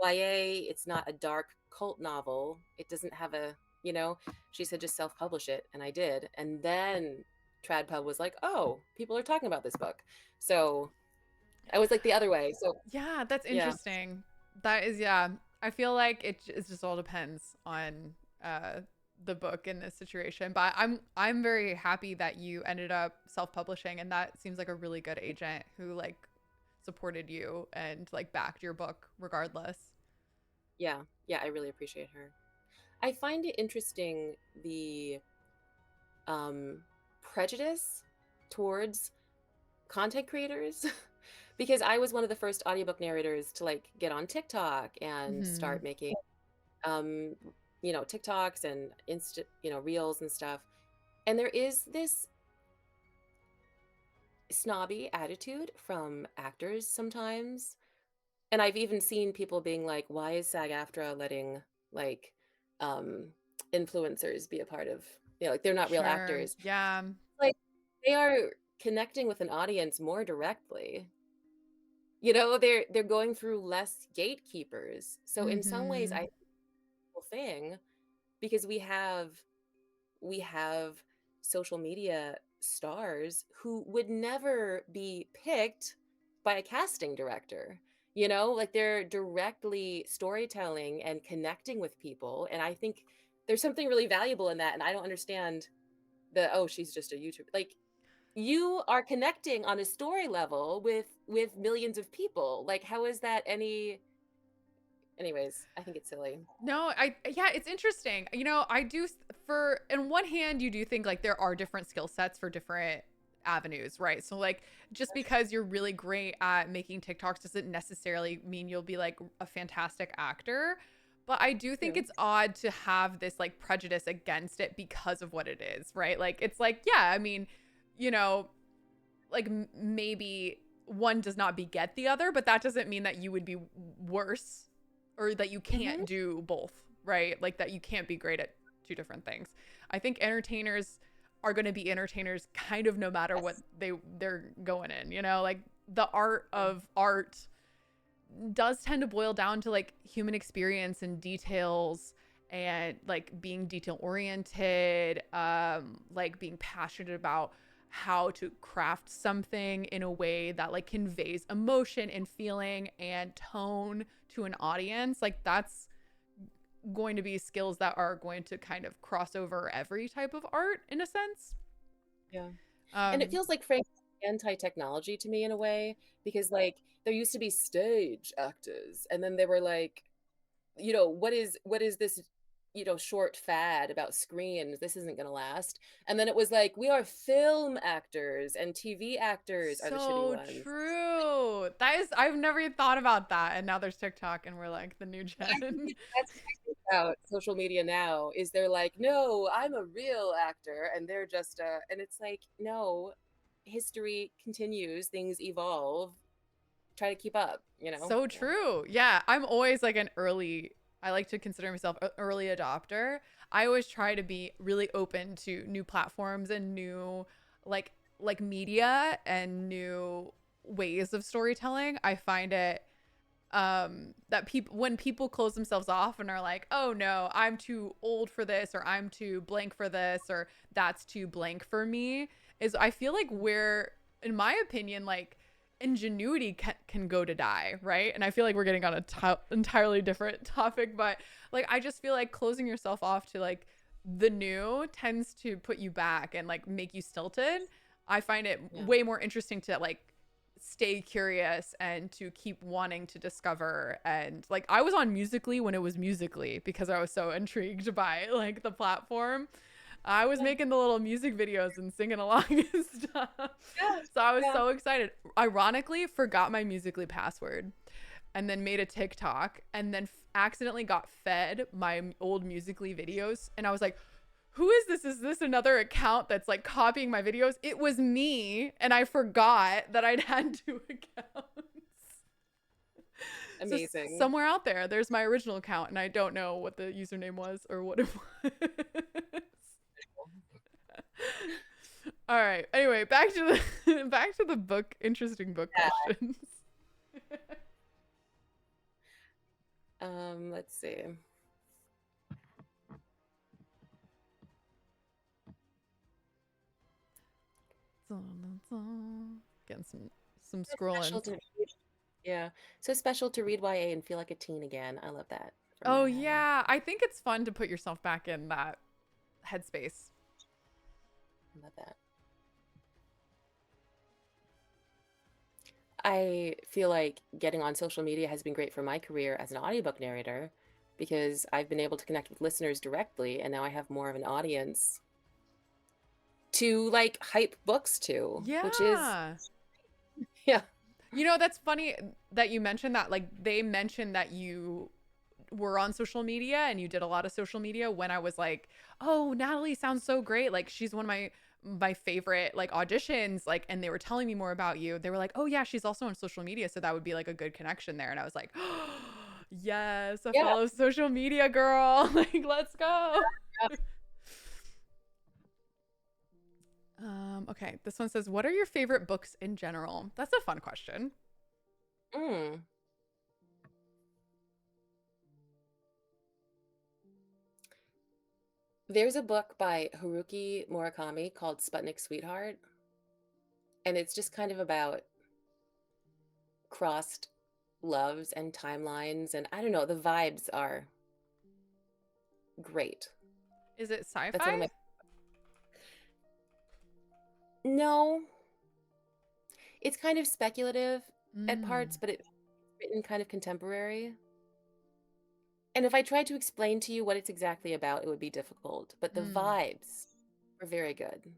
YA, it's not a dark cult novel. It doesn't have a, you know," she said, "just self-publish it." And I did. And then TradPub was like, "Oh, people are talking about this book." So I was like the other way. So Yeah, that's yeah. interesting. That is, yeah. I feel like it just all depends on uh the book in this situation. But I'm very happy that you ended up self-publishing, and that seems like a really good agent who like supported you and like backed your book regardless. Yeah. Yeah, I really appreciate her. I find it interesting the um prejudice towards content creators because I was one of the first audiobook narrators to like get on TikTok and Hmm. start making um TikToks and reels and stuff. And there is this snobby attitude from actors sometimes. And I've even seen people being like, why is SAG-AFTRA letting like um influencers be a part of, like they're not real Sure. actors. Yeah. Like they are connecting with an audience more directly. They're going through less gatekeepers. So in some ways I Hmm. think it's a cool thing because we have social media stars who would never be picked by a casting director. Like they're directly storytelling and connecting with people. And I think there's something really valuable in that. And I don't understand oh, she's just a YouTuber. Like you are connecting on a story level with millions of people. Like how is that anyways, I think it's silly. No, yeah, it's interesting. You know, I do for in one hand you do think like there are different skill sets for different avenues, right? So like just because you're really great at making TikToks doesn't necessarily mean you'll be like a fantastic actor. But I do think True. it's odd to have this like prejudice against it because of what it is, right? Like it's like, yeah, I mean, you know, like maybe one does not beget the other, but that doesn't mean that you would be worse or that you Hmm. can't do both, right? Like that you can't be great at two different things. I think entertainers are going to be entertainers kind of no matter what Yes. they're going in, you know? Like the art of art does tend to boil down to like human experience and details, and like being detail oriented, like being passionate about how to craft something in a way that like conveys emotion and feeling and tone to an audience. Like that's going to be skills that are going to kind of cross over every type of art in a sense. Yeah. And it um feels like Frank anti-technology to me in a way because like there used to be stage actors and then they were like, what is this, short fad about screens? This isn't going to last. And then it was like, we are film actors and TV actors are the shitty So ones. true. That is, I've never even thought about that. And now there's TikTok, and we're like the new I gen. think that's what I think about social media now is they're like, no, I'm a real actor and they're just and it's like, no, history continues, things evolve, try to keep up. So Yeah. true. Yeah, I'm always like I like to consider myself an early adopter. I always try to be really open to new platforms and new like media and new ways of storytelling. I find it that people, when people close themselves off and are like, oh no, I'm too old for this, or I'm too blank for this, or that's too blank for me, is I feel like where, in my opinion, like ingenuity can go to die, right? And I feel like we're getting on a entirely different topic, but like I just feel like closing yourself off to like the new tends to put you back and like make you stilted. I find it way more interesting to like stay curious and to keep wanting to discover. And like I was on Musically when it was Musically because I was so intrigued by like the platform. I was making the little music videos and singing along and stuff. So I was so excited. Ironically, forgot my Musically password and then made a TikTok and then accidentally got fed my old Musically videos. And I was like, who is this? Is this another account that's like copying my videos? It was me. And I forgot that I'd had 2 accounts. Amazing. So somewhere out there, there's my original account. And I don't know what the username was or what it was. All right. Anyway, back to the book. Interesting book questions. Let's see. Getting some scrolling. So special to read YA and feel like a teen again. I love that. Oh yeah, I think it's fun to put yourself back in that headspace. I love that. I feel like getting on social media has been great for my career as an audiobook narrator because I've been able to connect with listeners directly, and now I have more of an audience to like hype books to, which is You know, that's funny that you mentioned that. Like they mentioned that you were on social media and you did a lot of social media when I was like, oh, Natalie sounds so great. Like she's one of my favorite like auditions, like, and they were telling me more about you. They were like, oh yeah, she's also on social media, so that would be like a good connection there. And I was like, oh, yes, a follow social media girl. Like, let's go. Okay, this one says, what are your favorite books in general? That's a fun question. There's a book by Haruki Murakami called Sputnik Sweetheart, and it's just kind of about crossed loves and timelines, and I don't know, the vibes are great. Is it sci-fi? No, it's kind of speculative at parts, but it's written kind of contemporary. And if I tried to explain to you what it's exactly about, it would be difficult. But the vibes were very good.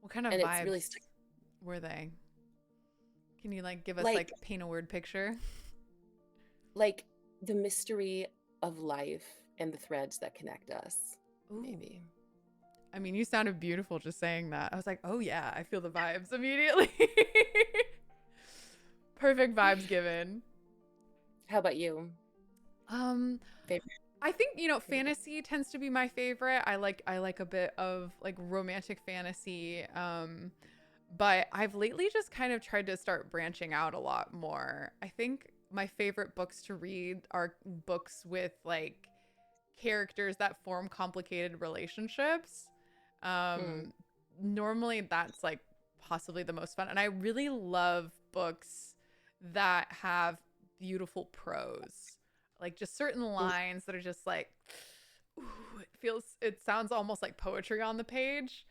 What kind of vibes really were they? Can you like give us like paint a word picture? Like the mystery of life and the threads that connect us. Ooh. Maybe. I mean, you sounded beautiful just saying that. I was like, oh yeah, I feel the vibes immediately. Perfect vibes given. How about you? Favorite? I think, you know, fantasy tends to be my favorite. I like a bit of like romantic fantasy. But I've lately just kind of tried to start branching out a lot more. I think my favorite books to read are books with like characters that form complicated relationships. Normally that's like possibly the most fun. And I really love books that have beautiful prose, like just certain lines that are just like, ooh, it sounds almost like poetry on the page.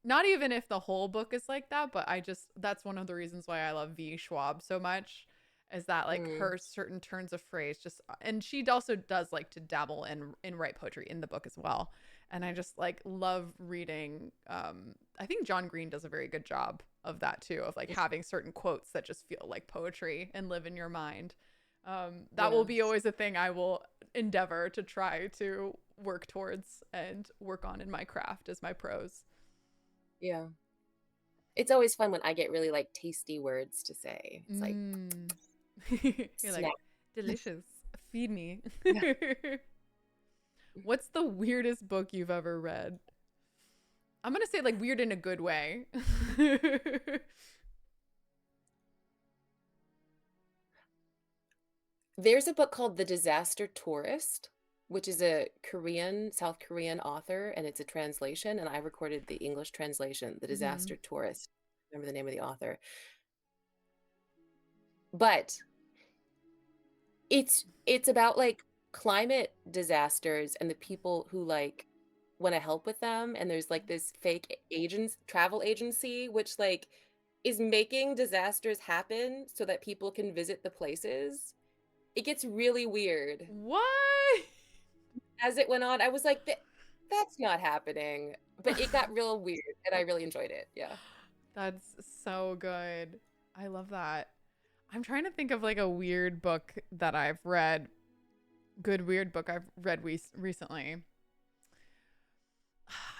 Not even if the whole book is like that, but that's one of the reasons why I love V. Schwab so much, is that like her certain turns of phrase just, and she also does like to dabble in write poetry in the book as well. And I just like love reading. I think John Green does a very good job of that too, of like having certain quotes that just feel like poetry and live in your mind. That will be always a thing I will endeavor to try to work towards and work on in my craft as my prose. Yeah. It's always fun when I get really like tasty words to say. It's like you're like, delicious. Feed me. What's the weirdest book you've ever read? I'm gonna say like weird in a good way. There's a book called The Disaster Tourist, which is a South Korean author, and it's a translation, and I recorded the English translation, The Hmm. Disaster Tourist. Remember the name of the author. But it's about like climate disasters and the people who like want to help with them, and there's like this fake agents travel agency which like is making disasters happen so that people can visit the places. It gets really weird. What? As it went on, I was like, That's not happening." But it got real weird, and I really enjoyed it. Yeah. That's so good. I love that. I'm trying to think of like a weird book that I've read. Good weird book I've read recently.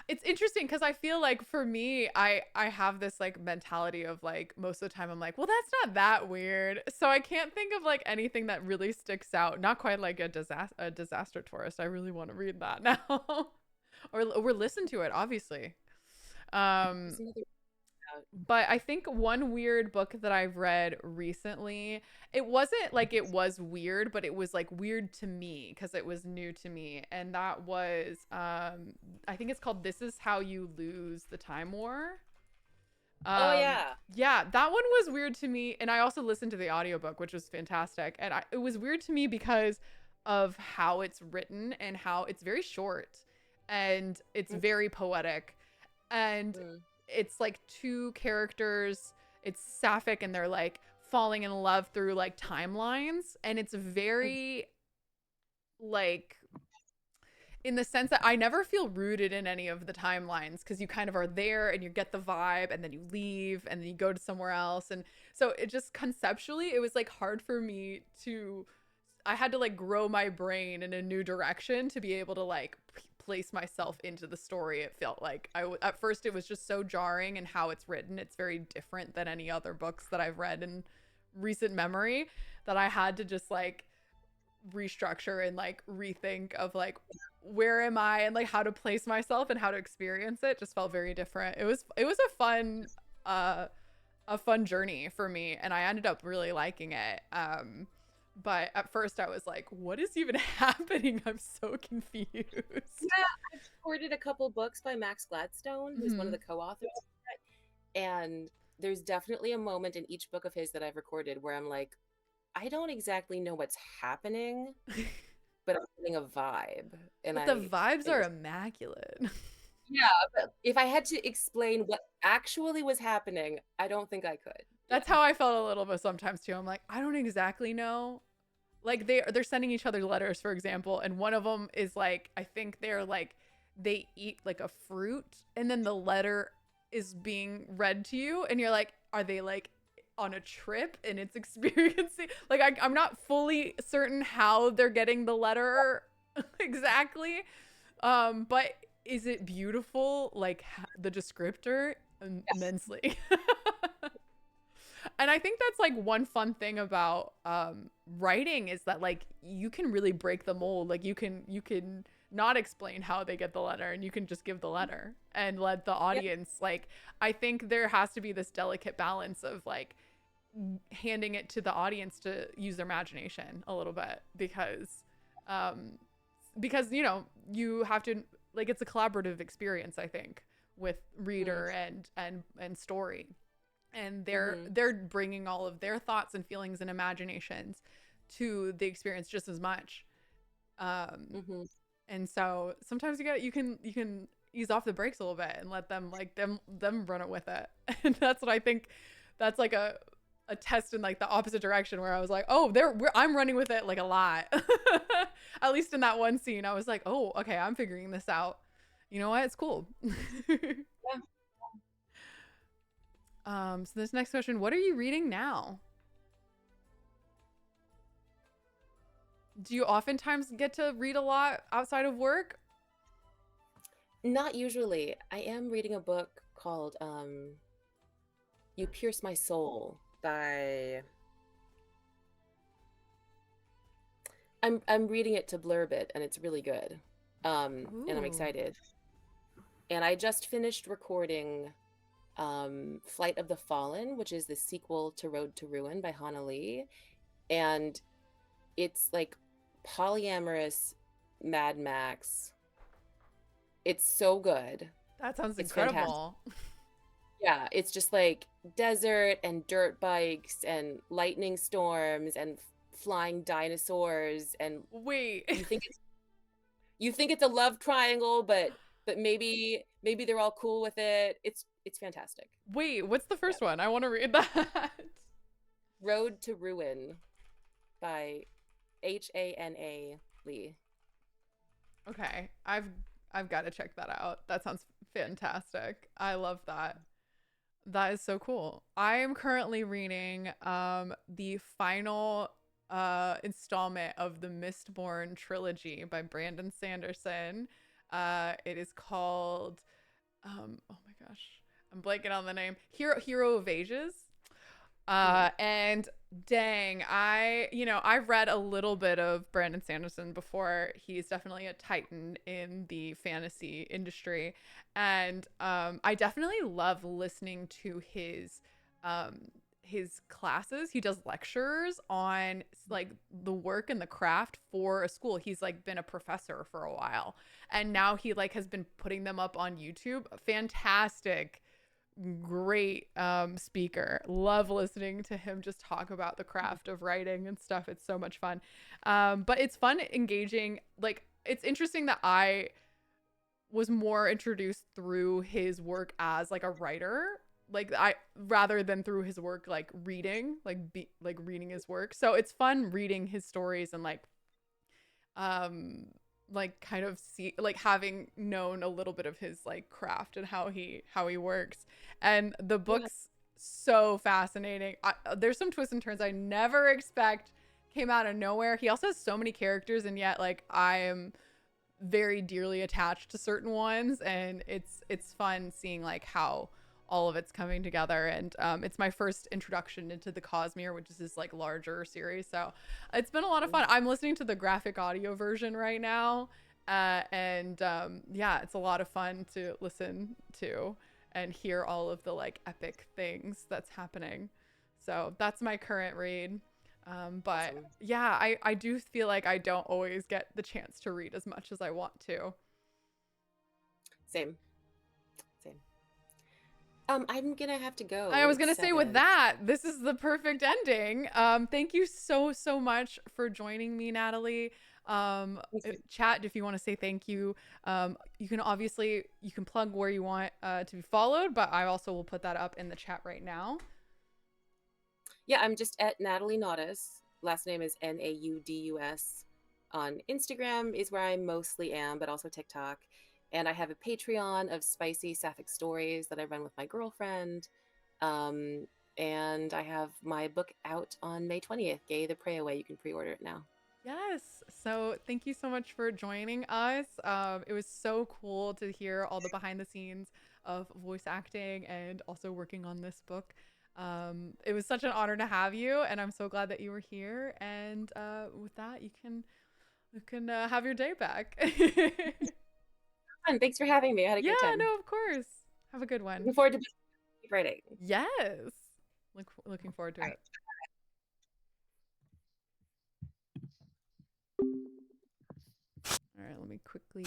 It's interesting because I feel like for me, I have this like mentality of like most of the time I'm like, well, that's not that weird. So I can't think of like anything that really sticks out. Not quite like a disaster tourist. I really want to read that now, or listen to it, obviously. Um, There's another but I think one weird book that I've read recently, it wasn't like it was weird, but it was like weird to me because it was new to me. And that was I think it's called This Is How You Lose the Time War. Oh Um yeah. yeah, that one was weird to me, and I also listened to the audiobook, which was fantastic. And it was weird to me because of how it's written and how it's very short and it's very poetic, and Mm-hmm. it's like two characters, it's sapphic, and they're like falling in love through like timelines, and it's very like in the sense that I never feel rooted in any of the timelines because you kind of are there and you get the vibe and then you leave and then you go to somewhere else. And so it just conceptually, it was like hard for me to, I had to like grow my brain in a new direction to be able to like place myself into the story. It felt like at first it was just so jarring, and how it's written, it's very different than any other books that I've read in recent memory, that I had to just like restructure and like rethink of like where am I and like how to place myself and how to experience it. Just felt very different. It was uh a fun journey for me, and I ended up really liking it. But at first I was like, what is even happening? I'm so confused. Yeah, I've supported a couple books by Max Gladstone, who's one of Hmm. the co-authors, and there's definitely a moment in each book of his that I've recorded where I'm like, I don't exactly know what's happening, but I'm getting a vibe, and But the I vibes it are was immaculate. yeah, but if I had to explain what actually was happening, I don't think I could. That's Yeah. how I felt a little bit sometimes too. I'm like, I don't exactly know. Like they're sending each other letters, for example, and one of them is like, I think they're like, they eat like a fruit, and then the letter is being read to you, and you're like, are they like on a trip and it's experiencing like I'm not fully certain how they're getting the letter exactly, but is it beautiful, like the descriptor Yes. immensely. And I think that's like one fun thing about writing, is that like you can really break the mold. Like you can not explain how they get the letter, and you can just give the letter and let the Yeah. audience like, I think there has to be this delicate balance of like handing it to the audience to use their imagination a little bit, um because you have to, like, it's a collaborative experience, I think, with reader and story, and they're Mm-hmm. they're bringing all of their thoughts and feelings and imaginations to the experience just as much. um Mm-hmm. and so sometimes you can ease off the brakes a little bit and let them like them run it with it. And that's what I think, that's like a test in like the opposite direction, where I was like, oh, I'm running with it like a lot. At least in that one scene I was like, oh, okay, I'm figuring this out. You know what, it's cool. Yeah. So this next question, what are you reading now? Do you oftentimes get to read a lot outside of work? Not usually. I am reading a book called You Pierce My Soul by I'm reading it to blurb it, and it's really good. And I'm Ooh. excited. And I just finished recording Flight of the Fallen, which is the sequel to Road to Ruin by Hana Lee. And it's like polyamorous Mad Max. It's so good. That sounds It's fantastic. incredible. Yeah, it's just like desert and dirt bikes and lightning storms and flying dinosaurs, and Wait. you think it's you think it's a love triangle, but maybe they're all cool with it. It's fantastic. Wait, what's the Yeah. first one? I want to read that. Road to Ruin by Hana Lee. Okay. I've got to check that out. That sounds fantastic. I love that. That is so cool. I am currently reading the final installment of the Mistborn trilogy by Brandon Sanderson. It is called oh my gosh. I'm blanking on the name. Hero of Ages. And dang, I've read a little bit of Brandon Sanderson before. He's definitely a titan in the fantasy industry. And I definitely love listening to his classes. He does lectures on like the work and the craft for a school. He's like been a professor for a while. And now he like has been putting them up on YouTube. Fantastic, great speaker. Love listening to him just talk about the craft of writing and stuff. It's so much fun. But it's fun, engaging. Like, it's interesting that I was more introduced through his work as like a writer, like I rather than through his work like reading, like reading his work. So it's fun reading his stories and um like kind of see like having known a little bit of his like craft and how he works. And the Yeah. book's so fascinating. There's some twists and turns I never expect came out of nowhere. He also has so many characters, and yet like I am very dearly attached to certain ones, and it's fun seeing like how all of it's coming together. And it's my first introduction into the Cosmere, which is this like larger series, so it's been a lot of fun. I'm listening to the graphic audio version right now, and yeah, it's a lot of fun to listen to and hear all of the like epic things that's happening. So that's my current read. But Awesome. yeah, I do feel like I don't always get the chance to read as much as I want to. Same. Same. I'm gonna have to go. I was It's gonna say, with 7. that, this is the perfect ending. Thank you so much for joining me, Natalie. Chat, if you want to say thank you. You can obviously you can plug where you want to be followed, but I also will put that up in the chat right now. Yeah, I'm just at Natalie Naudus. Last name is Naudus. On Instagram is where I mostly am, but also TikTok. And I have a Patreon of spicy sapphic stories that I run with my girlfriend. And I have my book out on May 20th, Gay the Pray Away. You can pre-order it now. Yes. So thank you so much for joining us. It was so cool to hear all the behind the scenes of voice acting and also working on this book. It was such an honor to have you, and I'm so glad that you were here. And with that, you can have your day back. Fun. Thanks for having me. I had a Yeah, great time. no, of course. Have a good one. Looking forward to keep writing. Yes. Looking forward to All it. right. All right, let me quickly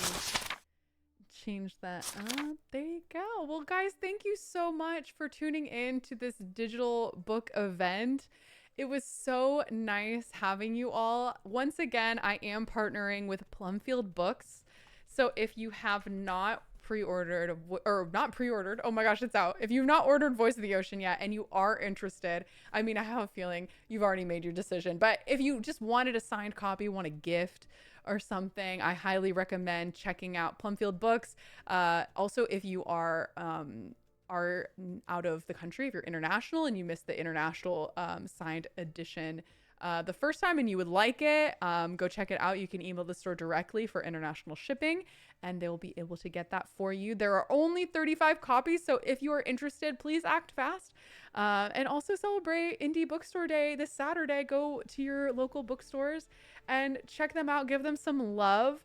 change that up. There you go. Well, guys, thank you so much for tuning in to this digital book event. It was so nice having you all. Once again, I am partnering with Plumfield Books. So if you have not pre-ordered or not pre-ordered, oh my gosh, it's out. If you've not ordered Voice of the Ocean yet and you are interested, I mean, I have a feeling you've already made your decision. But if you just wanted a signed copy, want a gift or something, I highly recommend checking out Plumfield Books. Also, if you are out of the country, if you're international and you missed the international signed edition the first time and you would like it, go check it out. You can email the store directly for international shipping, and they'll be able to get that for you. There are only 35 copies, so if you are interested, please act fast. And also celebrate Indie Bookstore Day this Saturday. Go to your local bookstores and check them out. Give them some love.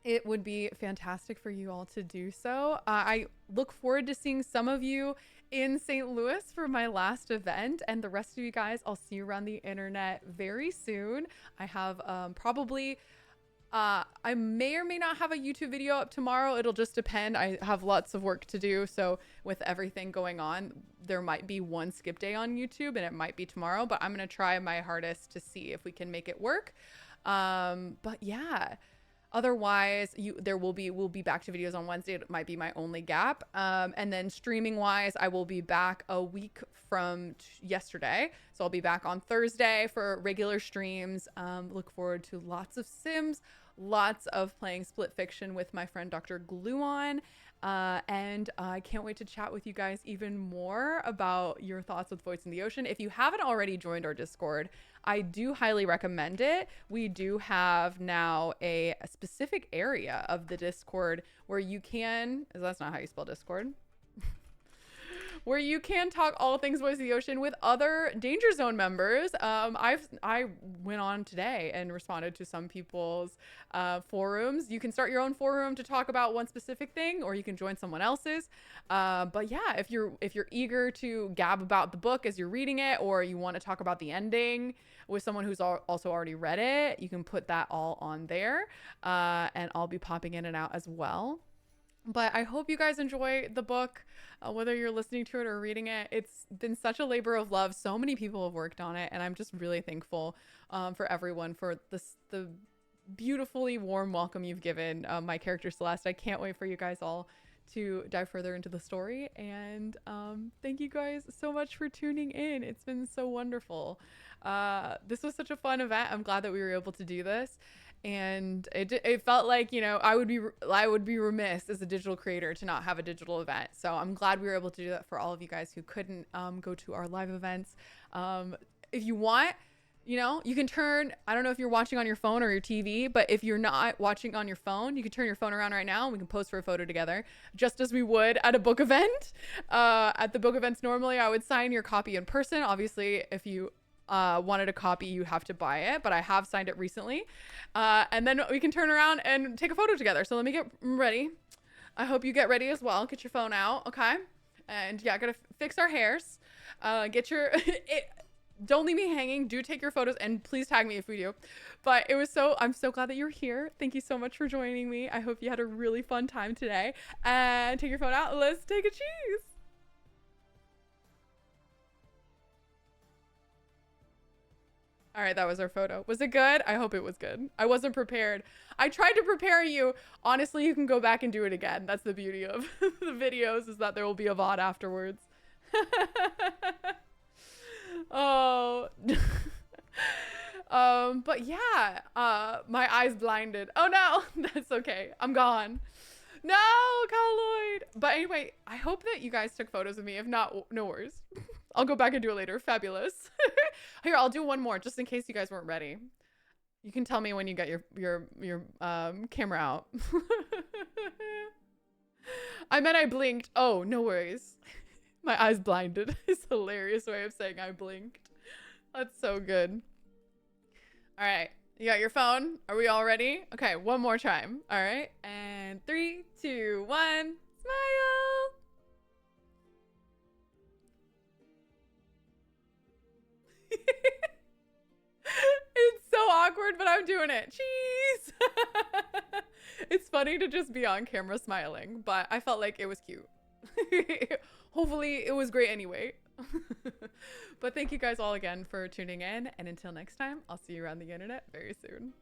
it would be fantastic for you all to do so. I look forward to seeing some of you in St. Louis for my last event, and the rest of you guys, I'll see you around the internet very soon. I have probably I may or may not have a YouTube video up tomorrow. It'll just depend. I have lots of work to do. So with everything going on, there might be one skip day on YouTube and it might be tomorrow, but I'm going to try my hardest to see if we can make it work. But yeah, otherwise we'll be back to videos on Wednesday. It might be my only gap. And then streaming wise, I will be back a week from yesterday. So I'll be back on Thursday for regular streams. Look forward to lots of Sims, lots of playing Split Fiction with my friend Dr. Gluon. And I can't wait to chat with you guys even more about your thoughts with Voice in the Ocean. If you haven't already joined our Discord, I do highly recommend it. We do have now a specific area of the Discord where you can, that's not how you spell Discord, where you can talk all things Voice of the Ocean with other Danger Zone members. I went on today and responded to some people's forums. You can start your own forum to talk about one specific thing, or you can join someone else's. But yeah, if you're eager to gab about the book as you're reading it, or you want to talk about the ending with someone who's also already read it, you can put that all on there. And I'll be popping in and out as well. But I hope you guys enjoy the book, whether you're listening to it or reading it. It's been such a labor of love. So many people have worked on it, and I'm just really thankful for everyone for the beautifully warm welcome you've given my character Celeste. I can't wait for you guys all to dive further into the story. And thank you guys so much for tuning in. It's been so wonderful. This was such a fun event. I'm glad that we were able to do this. And it felt like, you know, I would be remiss as a digital creator to not have a digital event. So I'm glad we were able to do that for all of you guys who couldn't go to our live events. If you want, you know, you can turn, I don't know if you're watching on your phone or your TV, but if you're not watching on your phone, you can turn your phone around right now and we can pose for a photo together, just as we would at a book event. At the book events, normally I would sign your copy in person. Obviously, if you wanted a copy, you have to buy it, but I have signed it recently. And then we can turn around and take a photo together. So let me get ready. I hope you get ready as well. Get your phone out. Okay. And yeah, gotta fix our hairs. Get your, don't leave me hanging. Do take your photos and please tag me if we do. But I'm so glad that you're here. Thank you so much for joining me. I hope you had a really fun time today. And take your phone out. Let's take a cheese. All right, that was our photo. Was it good? I hope it was good. I wasn't prepared. I tried to prepare you. Honestly, you can go back and do it again. That's the beauty of the videos, is that there will be a VOD afterwards. Oh. But yeah, my eyes blinded. Oh no, that's okay. I'm gone. No, Colloid. But anyway, I hope that you guys took photos of me. If not, no worries. I'll go back and do it later. Fabulous. Here, I'll do one more just in case you guys weren't ready. You can tell me when you get your camera out. I meant I blinked. Oh, no worries. My eyes blinded. It's a hilarious way of saying I blinked. That's so good. All right. You got your phone? Are we all ready? Okay, one more time. All right. And 3, 2, 1. Smile. It's so awkward, but I'm doing it. Cheese. It's funny to just be on camera smiling, but I felt like it was cute. Hopefully it was great anyway. But thank you guys all again for tuning in, and until next time, I'll see you around the internet very soon.